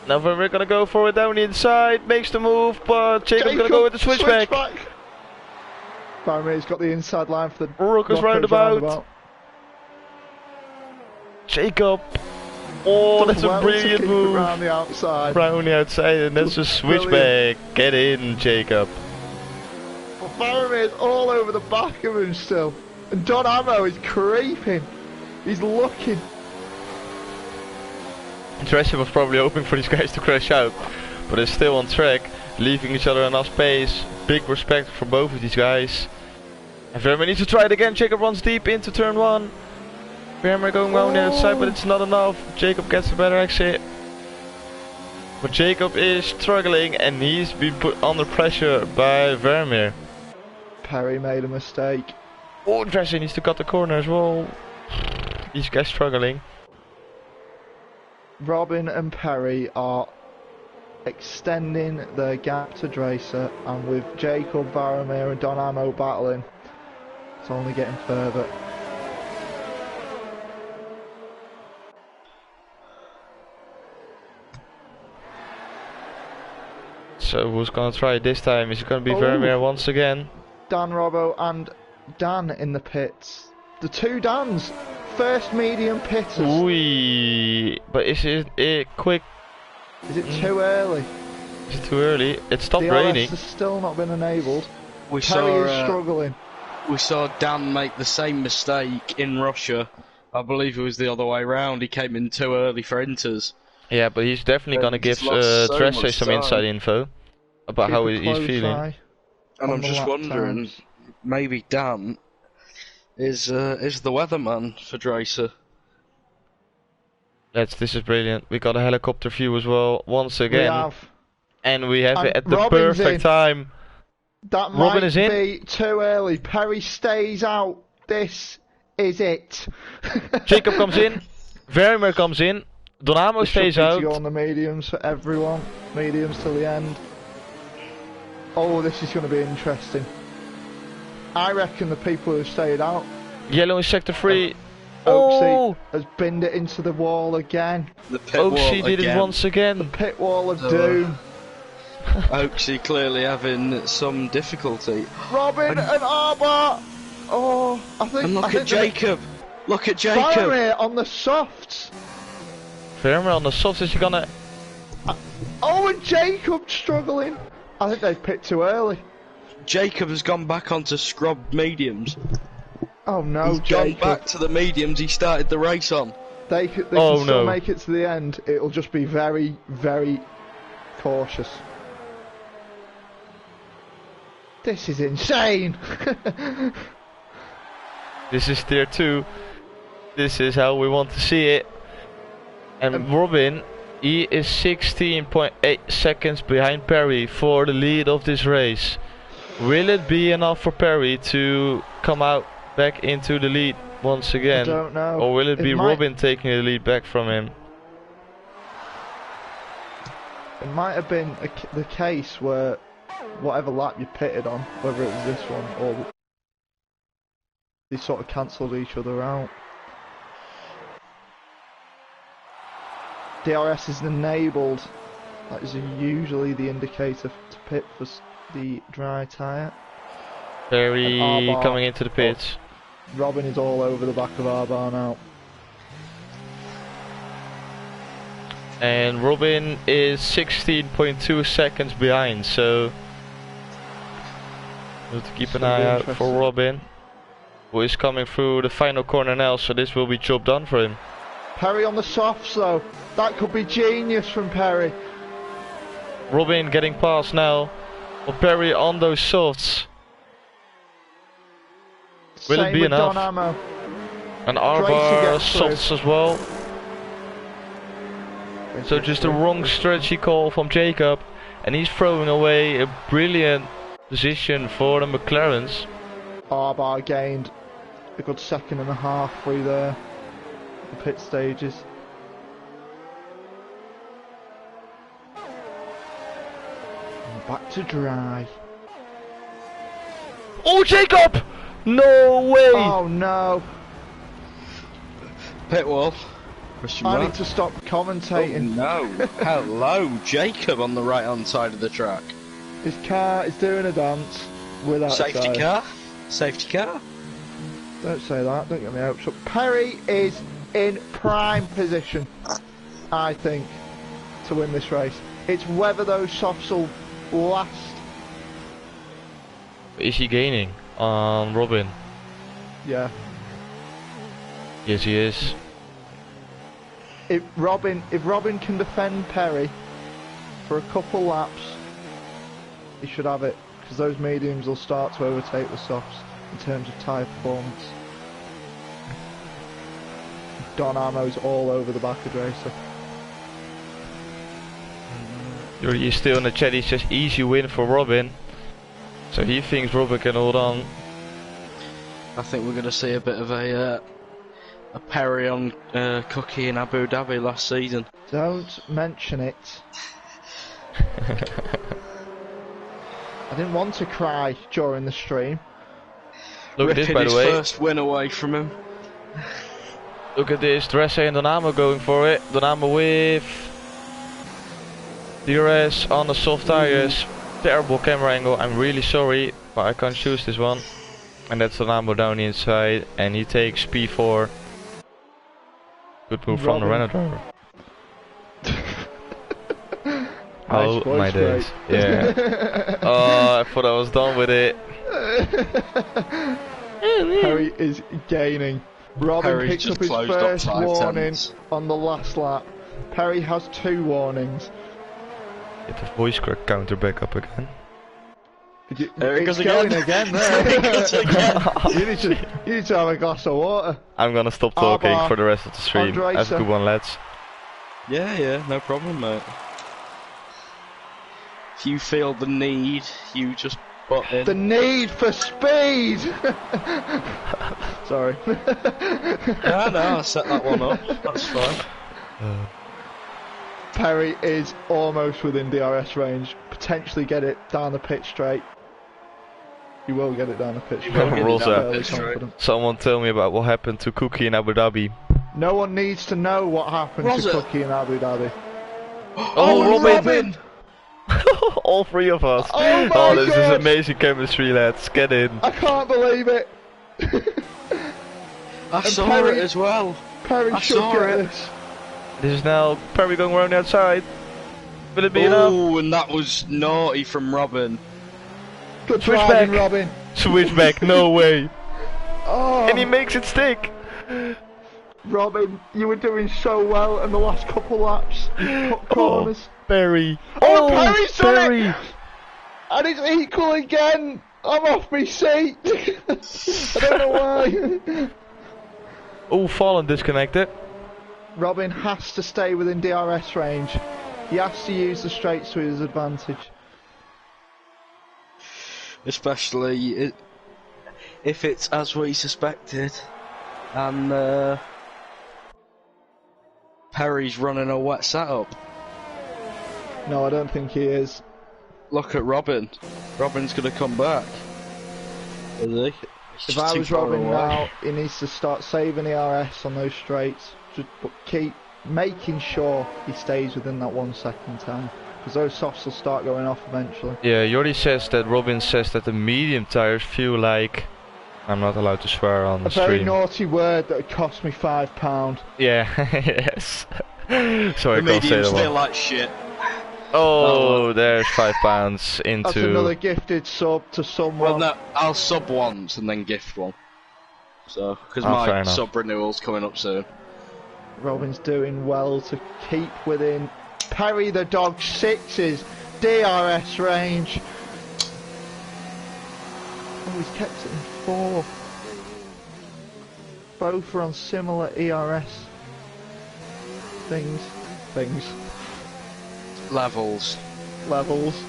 Now we're gonna go for it down the inside, makes the move, but Jacob's gonna go with the switchback. Baromir's got the inside line for the Rocker's roundabout. Jacob. Oh, that's a brilliant move. Around the outside. Round the outside, and that's a switchback. Get in, Jacob. Well, Baromir's all over the back of him still. And Don Ammo is creeping. He's looking. Dresser was probably hoping for these guys to crash out, but it's still on track, leaving each other enough space. Big respect for both of these guys. And Vermeer needs to try it again. Jacob runs deep into turn 1. Vermeer going round the outside, but it's not enough. Jacob gets a better exit. But Jacob is struggling and he's been put under pressure by Vermeer. Perry made a mistake. Oh, Dresser needs to cut the corner as well. These guys struggling. Robin and Perry are extending their gap to Dracer, and with Jacob, Baromir and Don Ammo battling, it's only getting further. So who's gonna try it this time? Is it gonna be Vermeer once again? Dan Robbo and Dan in the pits. The two Dans, first medium pitters. Ooh, but is it quick? Is it too early? Is it too early? It stopped DRS raining. has still not been enabled. we Perry is saw struggling. we saw Dan make the same mistake in Russia. I believe it was the other way round. He came in too early for inters. Yeah, but he's definitely Yeah, gonna give he's lost so Dresser much some time. inside info about Keep how a he's close feeling. eye And on I'm the just lap wondering, times. maybe Dan is the weatherman for Dracer. This is brilliant. We got a helicopter view as well once We again, have. and we have And it at the Robin's perfect in. time. That Robin might is in. be too early. Perry stays out. This is it. Jacob comes in, Vermeer comes in, Donamo There should stays be to out. go on the mediums for everyone. Mediums till the end. Oh, this is going to be interesting. I reckon the people who stayed out, Yellow in sector 3. Oaksy Oh, has binned it into the wall again. The pit wall Oaksy did again. it once The again. pit wall of doom. Oaksy clearly having some difficulty. Robin and Arbor. Oh, I think. And I look think at Jacob. Look at Jacob. Baromir on the softs. Vermeer on the softs, is he gonna... Oh, and Jacob struggling. I think they've picked too early. Jacob has gone back onto scrub mediums. Oh no, He's gone Jacob. back to the mediums he started the race on. They can Oh, still no. make it to the end. It'll just be very, very cautious. This is insane. This is tier 2. This is how we want to see it. And Robin, he is 16.8 seconds behind Perry for the lead of this race. Will it be enough for Perry to come out back into the lead once again? I don't know. Or will it be might- Robin taking the lead back from him? it might have been the case where whatever lap you pitted on, whether it was this one or they sort of cancelled each other out. DRS is enabled. That is usually the indicator to pit for the dry tyre. Very coming into the pits. Robin is all over the back of our bar now. And Robin is 16.2 seconds behind, so we have to keep an eye out for Robin, who is coming through the final corner now, so this will be job done for him. Perry on the softs though. That could be genius from Perry. Robin getting past now. Well, Perry on those softs. Will Same it be with enough? Don Ammo. And Arbar softs as well. So just a wrong stretchy call from Jacob, and he's throwing away a brilliant position for the McLarens. Arbar gained a good second and a half through the pit stages. And back to dry. Oh, Jacob! No way! Oh no! Pit wall. I need to stop commentating. Oh no! Hello, Jacob on the right hand side of the track. His car is doing a dance without Safety a car? Safety car? Don't say that, don't get me hopes up. Perry is in prime position, I think, to win this race. It's whether those softs will last. Is he gaining on Robin? Yeah. Yes, he is. If Robin can defend Perry for a couple laps, he should have it, because those mediums will start to overtake the softs in terms of tyre performance. Don Ammo's all over the back of Racer. You're still in the chat, he says easy win for Robin. So he thinks Robin can hold on. I think we're going to see a bit of a Perry on Cookie in Abu Dhabi last season. Don't mention it. I didn't want to cry during the stream. Look at this, by the way. His first win away from him. Look at this, Dressa and Donamo going for it. Donamo with DRS on the soft tires. Terrible camera angle, I'm really sorry, but I can't choose this one. And that's Donamo down the inside, and he takes P4. Good move from the Renault driver. Oh my days. Yeah. Oh, I thought I was done with it. Perry is gaining. Robin Perry's picked up just his closed up first 5 warning tenths. on the last lap. Perry has 2 warnings. Get the voice crack counter back up again. There it It's goes going again. there. There it goes again. you need to have a glass of water. I'm gonna stop talking Arbar, for the rest of the stream. Andresa. Have a good one, lads. Yeah, no problem, mate. If you feel the need, you just butt in. The need for speed! Sorry. Yeah, no, I set that one up. That's fine. Perry is almost within DRS range. Potentially get it down the pit straight. You will get it down the pit straight. Rules out. Fairly confident. Someone tell me about what happened to Cookie in Abu Dhabi. No one needs to know what happened Was to it? Cookie in Abu Dhabi. Oh, Robin! All 3 of us. Oh my this is God. amazing chemistry, lads. Get in. I can't believe it! I saw Perry- it as well. Perry I should saw get it. this. This is now Perry going around the outside. Will it be enough? Oh, and that was naughty from Robin. Good Switch driving, back. Robin. Switchback, no way. Oh, And he makes it stick. Robin, you were doing so well in the last couple laps. You cut corners. Perry. Oh, Perry's done Perry. it! And it's equal again! I'm off my seat! I don't know why. Oh, Fallen disconnected. Robin has to stay within DRS range. He has to use the straights to his advantage. Especially if it's as we suspected. And Perry's running a wet setup. No, I don't think he is. Look at Robin. Robin's gonna come back. Is he? If He's I too was far Robin away. now, he needs to start saving the RS on those straights. Just keep making sure he stays within that 1 second time. Because those softs will start going off eventually. Yeah, Jordi says that Robin says that the medium tires feel like... I'm not allowed to swear on the A very stream. naughty word that would cost me £5. Yeah, yes. Sorry, The I can't say mediums that feel one. like shit. Oh, there's £5 into... That's another gifted sub to someone. Well, no, I'll sub once and then gift one. So, because Oh, fair my enough. sub renewal's coming up soon. Robin's doing well to keep within Perry the Dog 6's DRS range. Oh, he's kept it in 4. Both are on similar ERS things. Levels. Levels.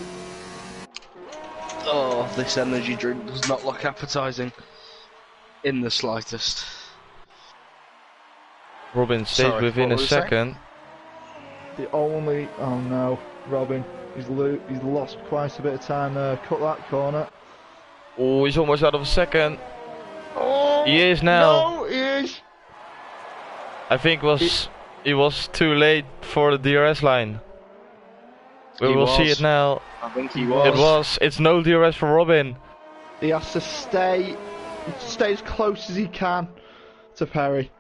Oh, this energy drink does not look appetising. In the slightest. Robin stays Sorry, within what a was that? second. The only... Oh no, Robin. He's lost quite a bit of time there. Cut that corner. Oh, he's almost out of a second. Oh, He is now. No, he is. I think he was too late for the DRS line. We He will see was. it now. I think he It was. was. It's no DRS for Robin. He has to stay as close as he can to Perry.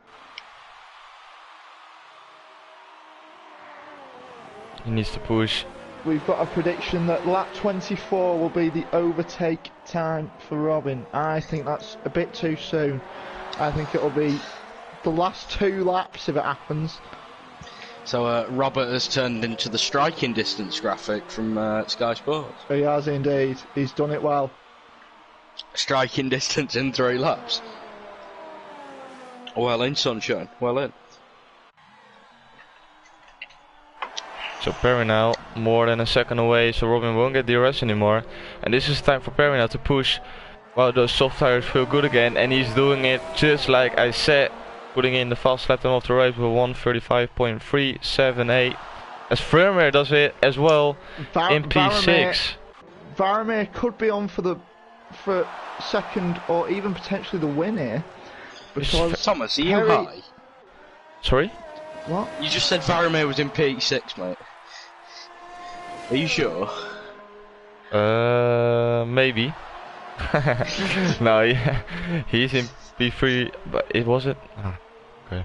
He needs to push. We've got a prediction that lap 24 will be the overtake time for Robin. I think that's a bit too soon. I think it'll be the last 2 laps if it happens. So Robert has turned into the striking distance graphic from Sky Sports. He has indeed. He's done it well. Striking distance in 3 laps. Well in, sunshine. Well in. So Perry now more than a second away, so Robin won't get DRS anymore. And this is time for Perry now to push. Wow, those soft tires feel good again, and he's doing it just like I said. Putting in the fast lap time off the race with 1:35.378. As Vermeer does it as well in P6. Varamir could be on for second or even potentially the win here. Because Thomas, are you Perry- high? Sorry? What? You just said Varamir was in P6, mate. Are you sure? Maybe. No, yeah, he's in P3, but it wasn't. Ah, okay.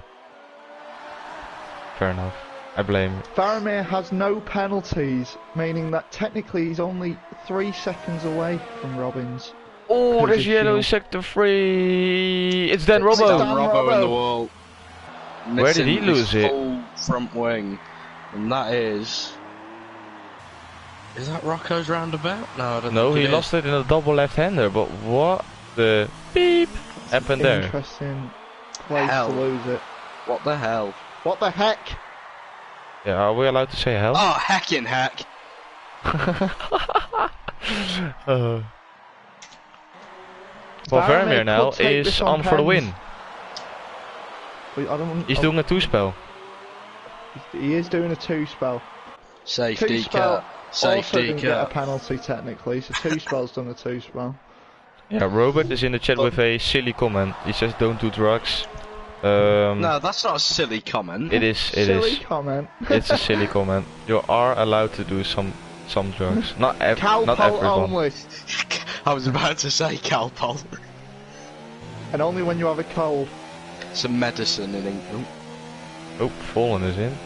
Fair enough. I blame. Varamir has no penalties, meaning that technically he's only 3 seconds away from Robin's. Oh, there's position. yellow sector 3. It's Dan It's Robbo. Dan Robbo in the Robbo. wall. Where did he Missing lose his it? full front wing. And that is... Is that Rocco's roundabout? No, I don't No, think he it lost it in a double left-hander. But what the beep happened there? Interesting place Hell. to lose it. What the hell? What the heck? Yeah, are we allowed to say hell? Oh, heckin' heck! Well, Varamir Vermeer now could take is this on for the pens. win. I don't, He's doing a 2-spell. He is doing a 2-spell. Safety 2-spell car. also Safety didn't get a car. penalty technically, so 2-spell's done a 2-spell. Yeah, Robert is in the chat with a silly comment. He says don't do drugs. No, that's not a silly comment. It is. It Silly is. comment. It's a silly comment. You are allowed to do some drugs. Not not Calpol everyone. only. I was about to say Calpol. And only when you have a cold. Some medicine in England. Oh, Fallen is in.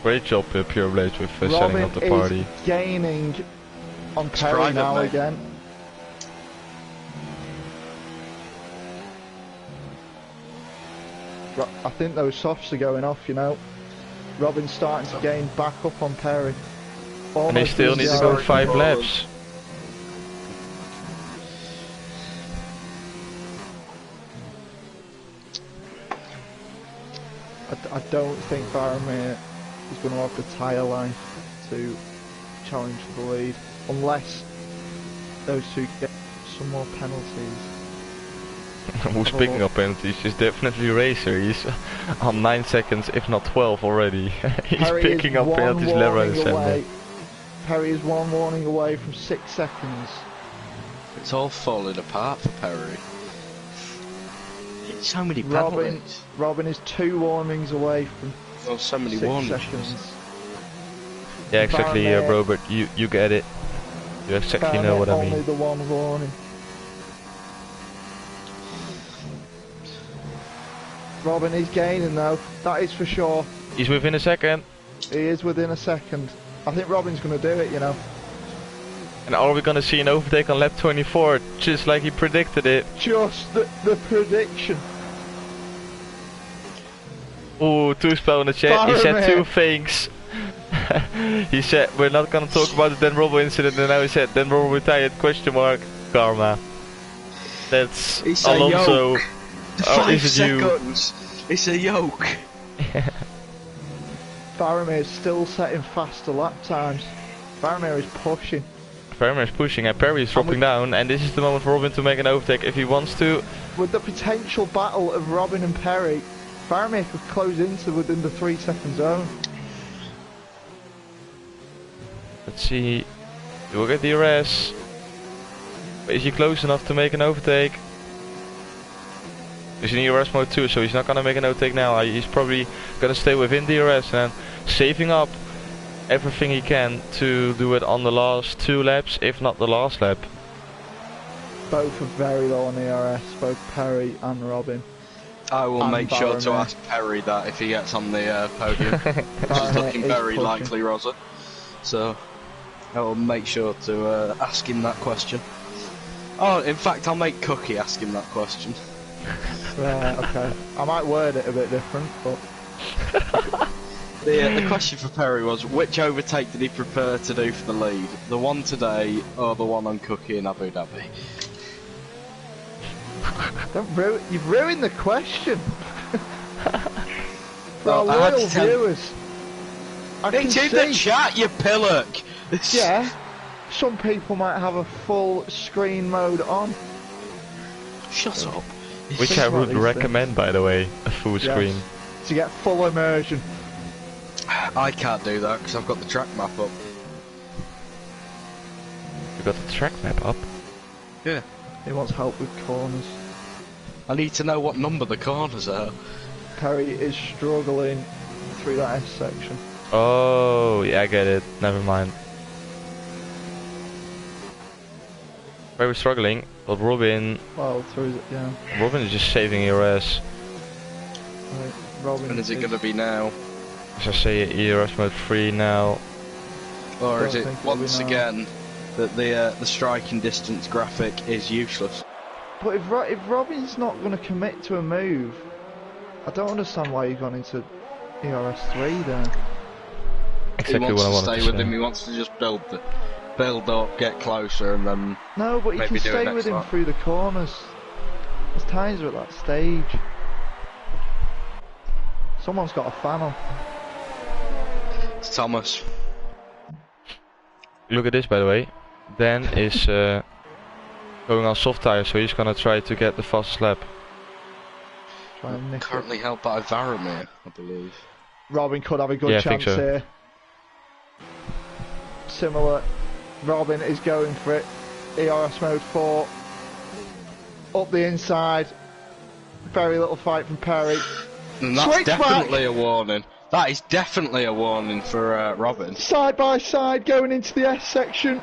Great job, Pure Blades, with setting Robin up the party. is gaining on It's Perry private, now mate. again. I think those softs are going off, you know. Robin's starting to gain back up on Perry. And they Almost still need to go DRS. 5 laps. I don't think Varamir is going to have the tyre life to challenge for the lead, unless those two get some more penalties. Who's picking up penalties is definitely Racer. He's on 9 seconds, if not 12 already. He's Perry picking is up one penalties left, right, and warning away. center. Perry is one warning away from 6 seconds. It's all falling apart for Perry. It's so many penalties. Robin is 2 warnings away from Oh, so many 6 warnings. seconds. Yeah, exactly, Robert. You get it. You exactly know what I mean. Only the 1 warning. Robin is gaining though, that is for sure. He's within a second. He is within a second. I think Robin's going to do it, you know. And are we gonna see an overtake on lap 24, just like he predicted it? Just the prediction. Ooh, two-spell in the chat. He said 2 things. He said, we're not gonna talk about the Dan Robbo incident, and now he said, Dan Robbo retired, question mark, karma. That's It's Alonso. a yoke. Or 5 is it you? seconds. It's a yoke. Faramir is still setting faster lap times. Faramir is pushing. Faramir is pushing and Perry is dropping down, and this is the moment for Robin to make an overtake if he wants to. With the potential battle of Robin and Perry, Faramir could close into within the 3-second zone. Let's see. He will get the DRS. But is he close enough to make an overtake? He's in DRS mode too, so he's not gonna make an overtake now. He's probably gonna stay within DRS and saving up everything he can to do it on the last 2 laps, if not the last lap. Both are very low on ERS, both Perry and Robin. I will And make sure to Faramir. ask Perry that if he gets on the podium. Which is looking is very pushing. likely, Rosa. So, I will make sure to ask him that question. Oh, in fact, I'll make Cookie ask him that question. Right, okay. I might word it a bit different, but... The question for Perry was, which overtake did he prefer to do for the lead? The one today, or the one on Cookie in Abu Dhabi? You've ruined the question! For Well, our I had loyal to tell- viewers. I can It's in the see, chat, you pillock! yeah, some people might have a full screen mode on. Shut up. Which Think I about would these recommend, by the way, a full Yes. screen. To get full immersion. I can't do that because I've got the track map up. You got the track map up. Yeah. He wants help with corners. I need to know what number the corners are. Perry is struggling through that S section. Oh, yeah, I get it. Never mind. Very struggling, but Robin Well, through is just saving ERS. Right, Robin And is it going to be now? As I say, ERS mode 3 now. Or Don't is it think it'll be once now. again that the striking distance graphic is useless? But if Robin's not going to commit to a move, I don't understand why he's gone into ERS 3 then. Exactly he wants what I to wanted stay to with say. him, he wants to just build up, get closer, and then... No, but he Maybe can do it stay next with him lap. through the corners. His tyres are at that stage. Someone's got a fan on. It's Thomas. Look at this, by the way. Dan is going on soft tires, so he's gonna try to get the fastest lap. Try and nick it. Currently held by Varamir, I believe. Robin could have a good Yeah, I think chance so. here. Similar. Robin is going for it. ERS mode 4. Up the inside. Very little fight from Perry. And that's Switch back. definitely a warning. That is definitely a warning for Robin. Side by side going into the S section.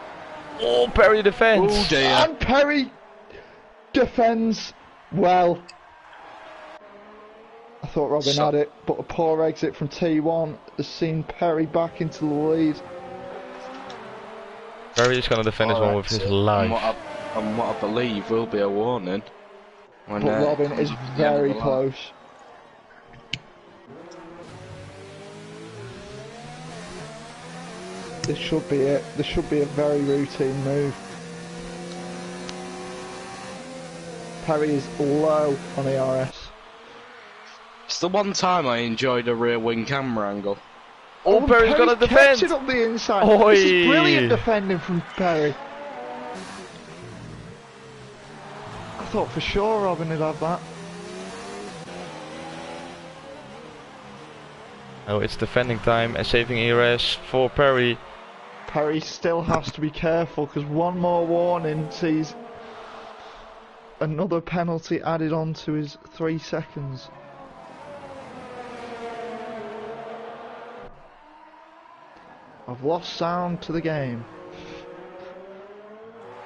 Oh, Perry defends! Oh dear. And Perry defends well. I thought Robin had it, but a poor exit from T1 has seen Perry back into the lead. Perry is gonna defend this one with his And life. what I believe will be a warning. When, But Robin comes is up to the end of very the lap. close. This should be it. This should be a very routine move. Perry is low on ERS. It's the one time I enjoyed a rear wing camera angle. Oh, Perry's gonna defend! Catching up the inside. Oi. This is brilliant defending from Perry. I thought for sure Robin would have that. Oh, it's defending time and saving ERS for Perry. Perry still has to be careful because one more warning sees another penalty added on to his 3 seconds. I've lost sound to the game.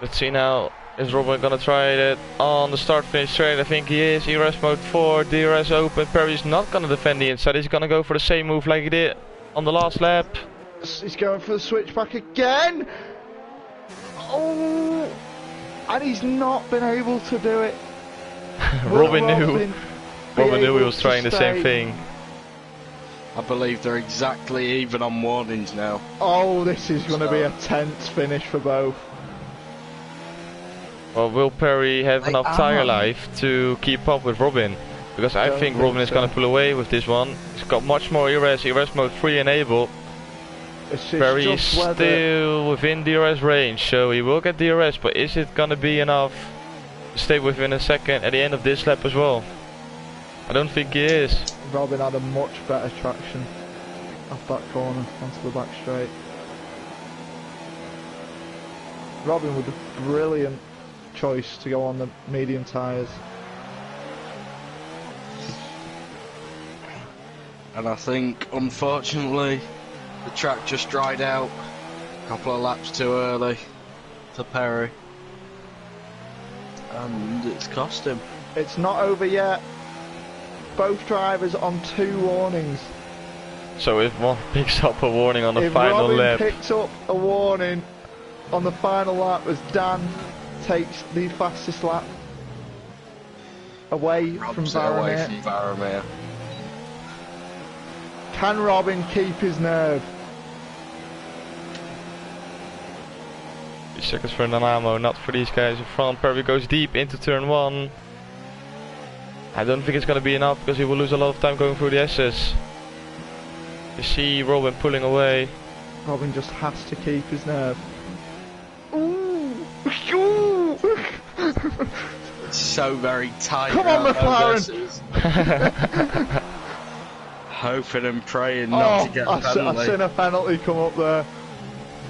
Let's see now. Is Robin gonna try it on the start finish straight? I think he is. ERS mode 4, DRS open. Perry's not gonna defend the inside. He's gonna go for the same move like he did on the last lap. He's going for the switchback again. Oh, and he's not been able to do it. Robin knew he was trying the same thing. I believe they're exactly even on warnings now. Oh, this is going to be a tense finish for both. Well, will Perry have enough tyre life to keep up with Robin? Because I think Robin is going to pull away with this one. He's got much more ERS mode 3 enabled. Perry is still within DRS range, so he will get DRS, but is it going to be enough to stay within a second at the end of this lap as well? I don't think he is. Robin had a much better traction off that corner onto the back straight. Robin with a brilliant choice to go on the medium tyres. And I think, unfortunately, the track just dried out a couple of laps too early to Perry. And it's cost him. It's not over yet. Both drivers on 2 warnings. So if one picks up a warning on the final lap... If Robin picks up a warning on the final lap as Dan takes the fastest lap away from Varomir. Can Robin keep his nerve? 3 seconds for Nanamo, not for these guys in front. Perry goes deep into turn 1. I don't think it's going to be enough because he will lose a lot of time going through the S's. You see Robin pulling away. Robin just has to keep his nerve. Ooh. Ooh. It's so very tight. Come on, McLaren! Hoping and praying not to get a penalty. I seen a penalty come up there.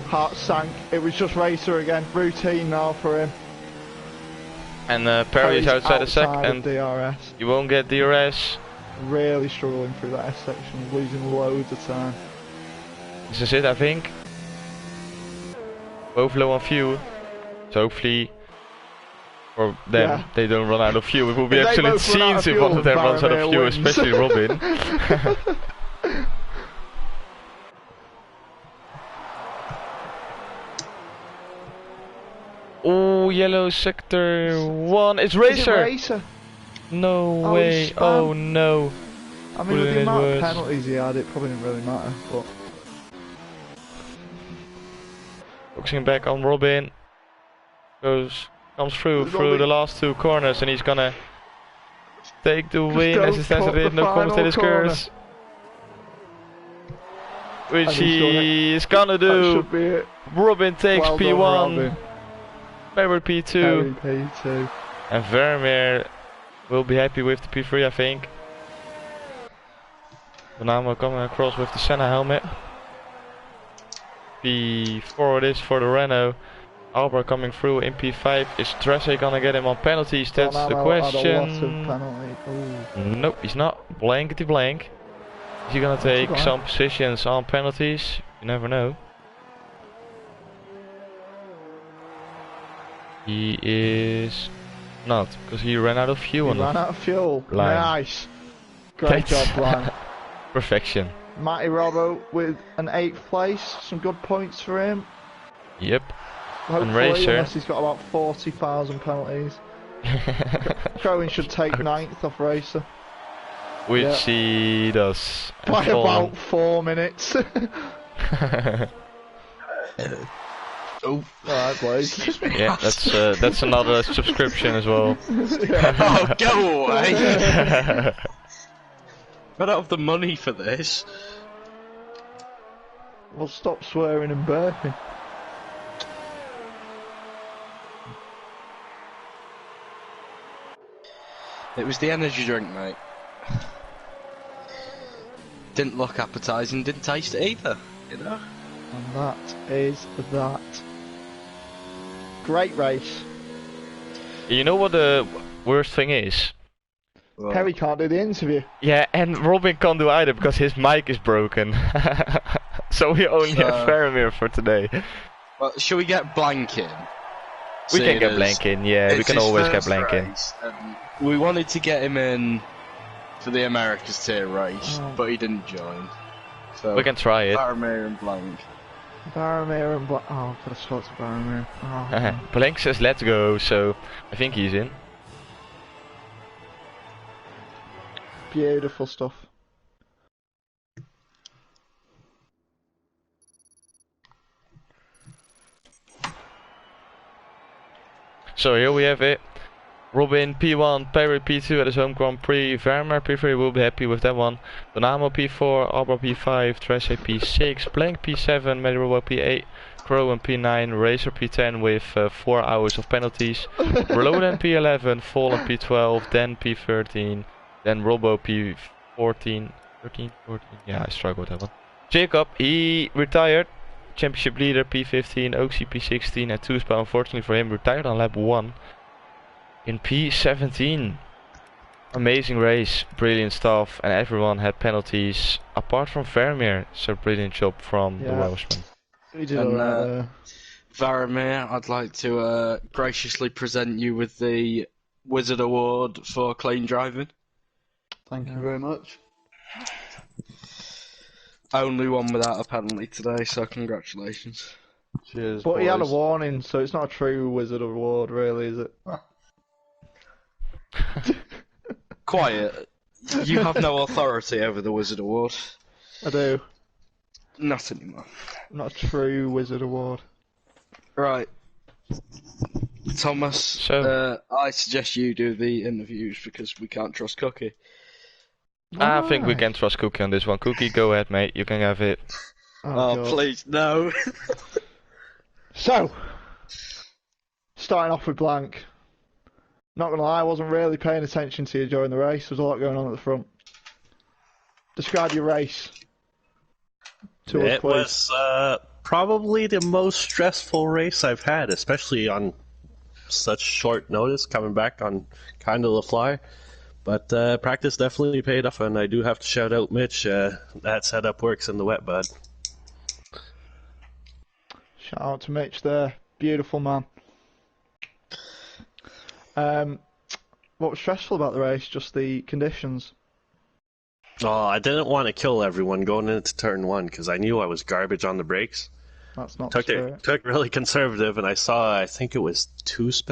Heart sank. It was just Racer again. Routine now for him. And Perry is outside the second. DRS. You won't get DRS. Really struggling through that S section, losing loads of time. This is it, I think. Both low on fuel. So hopefully for them they don't run out of fuel. It will be excellent scenes if one of them runs out of fuel, especially Robin. Oh, yellow sector 1. It's Racer. No way. Spam. Oh no. I mean, with the amount of penalties he had, it probably didn't really matter. But focusing back on Robin. Comes through the last 2 corners, and he's gonna take the win as it stands today. No commentator's curse. Which he is gonna do. Robin takes well P1. Robin. Perry P2. Perry P2. And Vermeer will be happy with the P3, I think. Dynamo coming across with the Senna helmet. P4 it is for the Renault. Albert coming through in P5. Is Tresse gonna get him on penalties? That's the question. Nope, he's not. Blankety blank. Is he gonna take some positions on penalties? You never know. He is not, because he ran out of fuel. He ran out of fuel. Line. Nice. Great job, Blanc. Perfection. Matty Robbo with an 8th place. Some good points for him. Yep. Hopefully, and Racer. Unless he's got about 40,000 penalties. Crowin should take 9th off Racer. Which he does. By about 4 minutes. Oh, alright, Blaze. Yeah, that's another subscription as well. Oh, go away! I don't have the money for this. Well, stop swearing and burping. It was the energy drink, mate. Didn't look appetising, didn't taste it either, you know? And that is that. Great race. You know what the worst thing is? Well, Perry can't do the interview. Yeah, and Robin can't do either because his mic is broken. So we only have Faramir for today. well, shall we get Blank in? We can Seeing get as Blank in, yeah, we it's can his always get first Blank in. race, and we wanted to get him in for the Americas tier race, but he didn't join. So We can try it. Faramir and Blank. Baromir and Black. Oh, I've got to talk to Baromir. Oh. Blank says let's go, so I think he's in. Beautiful stuff. So here we have it. Robin P1, Perry P2 at his home Grand Prix, Vermeer P3 will be happy with that one. Dynamo P4, Abra P5, Trece P6, Blank P7, Medrobo P8, Crow and P9, Racer P10 with 4 hours of penalties, Roland P11, Fallen P12, then P13, then Robo P14, 14, yeah I struggle with that one. Jacob, he retired, championship leader P15, Oxy P16 and Toothpaw unfortunately for him retired on lap 1. In P17, amazing race, brilliant stuff, and everyone had penalties apart from Vermeer. So brilliant job from the Welshman. We did And, alright there. Varamir, I'd like to graciously present you with the Wizard Award for clean driving. Thank you very much. Only one without a penalty today, so congratulations. Cheers, But boys. he had a warning, so it's not a true Wizard Award, really, is it? Quiet. You have no authority over the Wizard Award. I do. Not anymore. Not a true Wizard Award. Right. Thomas, So- I suggest you do the interviews because we can't trust Cookie. I think we Why? can trust Cookie on this one. Cookie, go ahead mate, you can have it. Oh, God. please, no. So, starting off with Blank. Not gonna lie, I wasn't really paying attention to you during the race. There was a lot going on at the front. Describe your race to us, It please. was probably the most stressful race I've had, especially on such short notice, coming back on kind of the fly. But practice definitely paid off, and I do have to shout out Mitch. That setup works in the wet, bud. Shout out to Mitch there. Beautiful man. What was stressful about the race? Just the conditions. Oh, I didn't want to kill everyone going into turn 1 because I knew I was garbage on the brakes. That's not Took spirit. really conservative, and I saw, I think it was two cars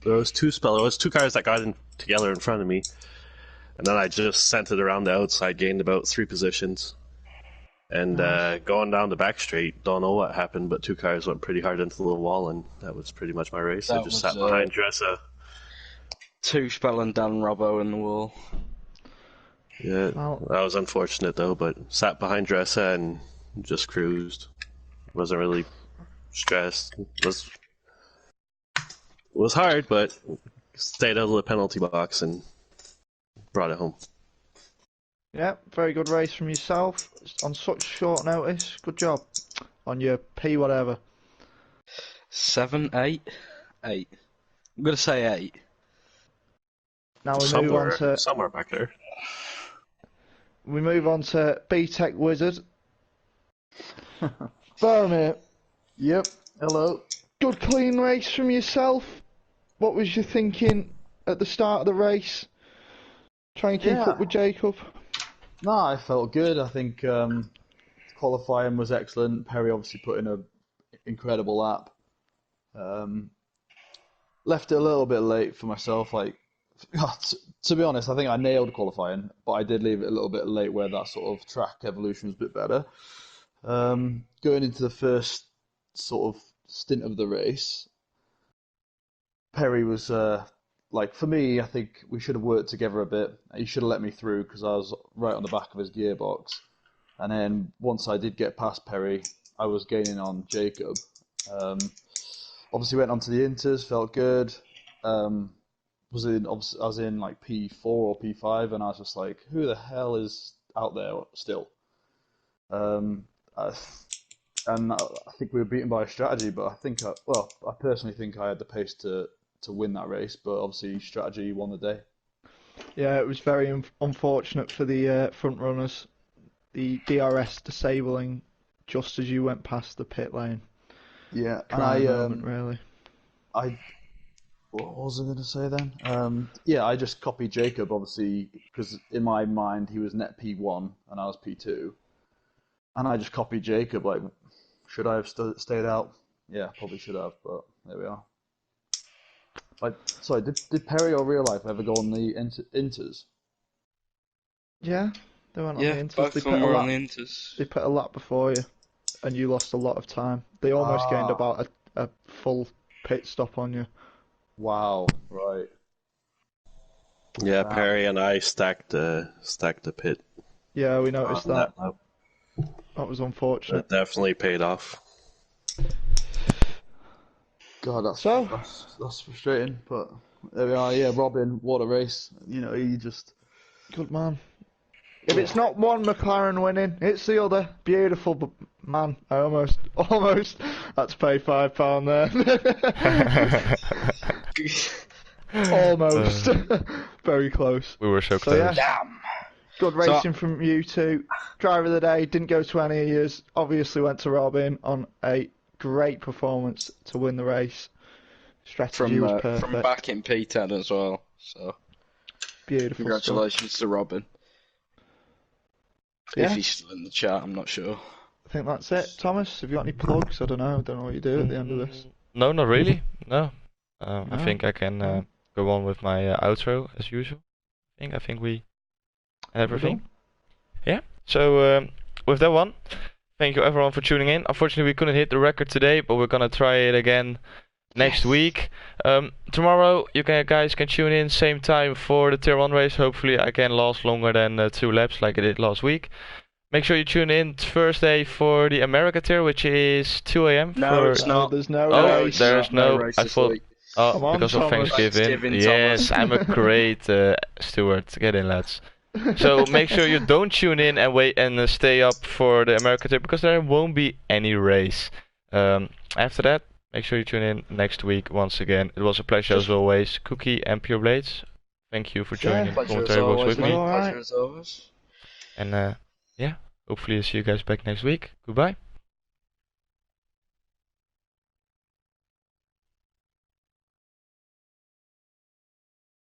that got in together in front of me, and then I just sent it around the outside, gained about 3 positions, and going down the back straight, don't know what happened, but 2 cars went pretty hard into the wall, and that was pretty much my race. I That just was, sat behind Dressa. 2 spelling Dan Robbo in the wall. Yeah, Well- that was unfortunate though, but sat behind Dressa and just cruised. Wasn't really stressed. Was hard, but stayed out of the penalty box and brought it home. Yeah, very good race from yourself on such short notice. Good job on your P whatever. 7, 8? 8. I'm going to say 8. Now we move on to Somewhere back there. B Tech Wizard. Baromir, Yep. Hello. good clean race from yourself. What was your thinking at the start of the race? Try and keep Yeah. up with Jacob. No, I felt good. I think qualifying was excellent. Perry obviously put in an incredible lap. Left it a little bit late for myself. Like, to be honest, I think I nailed qualifying, but I did leave it a little bit late where that sort of track evolution was a bit better. Going into the first sort of stint of the race, Perry was like, for me, I think we should have worked together a bit. He should have let me through because I was right on the back of his gearbox. And then once I did get past Perry, I was gaining on Jacob. Obviously went on to the Inters, felt good. I was in like P4 or P5, and I was just like, who the hell is out there still? and I think we were beaten by a strategy. But I personally think I had the pace to win that race. But obviously, strategy won the day. Yeah, it was very unfortunate for the front runners. The DRS disabling just as you went past the pit lane. Yeah, and Trying moment, really. What was I going to say then? Yeah, I just copied Jacob, obviously, because in my mind he was net P1 and I was P2. And I just copied Jacob, like, should I have stayed out? Yeah, probably should have, but there we are. Sorry, did Perry or Real Life ever go on the Inters? Yeah, they went on Yeah, the Inters. both They of them were on the Inters. They put a lap before you, and you lost a lot of time. They almost gained about a full pit stop on you. Wow, right. Yeah, Wow. Perry and I stacked the pit. Yeah, we noticed on that. lap. That was unfortunate. That definitely paid off. God, that's frustrating, but there we are. Yeah, Robin, what a race! You know, he just Good man. If it's not one McLaren winning, it's the other. Beautiful, but man, I almost had to pay £5 there. Almost. Very close. We were so So close. yeah, good racing from you two. Driver of the day, didn't go to any of yours. Obviously went to Robin on a great performance to win the race. Strategy was perfect. From back in P10 as well. So Beautiful. congratulations to Robin. Yeah. If he's still in the chat, I'm not sure. I think that's it. Thomas, have you got any plugs? I don't know what you do at the end of this. No, not really. No. I No? think I can go on with my outro as usual. I think we have everything. Yeah. So with that one, thank you everyone for tuning in. Unfortunately, we couldn't hit the record today, but we're gonna try it again next week. Tomorrow, you guys can tune in same time for the Tier 1 race. Hopefully, I can last longer than 2 laps like I did last week. Make sure you tune in Thursday for the America Tier, which is 2 a.m. No, it's not. There's no Oh, race. there's no. race I this thought. week. Oh, Come on, because of Thomas. Thanksgiving. Thanksgiving, Yes, Thomas. I'm a great steward. Get in, lads. So make sure you don't tune in and wait and stay up for the America Tier because there won't be any race. After that, make sure you tune in next week once again. It was a pleasure as always. Cookie and Pure Blades, thank you for joining the Pleasure as commentary box always, with mate. me. Alright. Pleasure as always. And yeah, hopefully I'll see you guys back next week. Goodbye.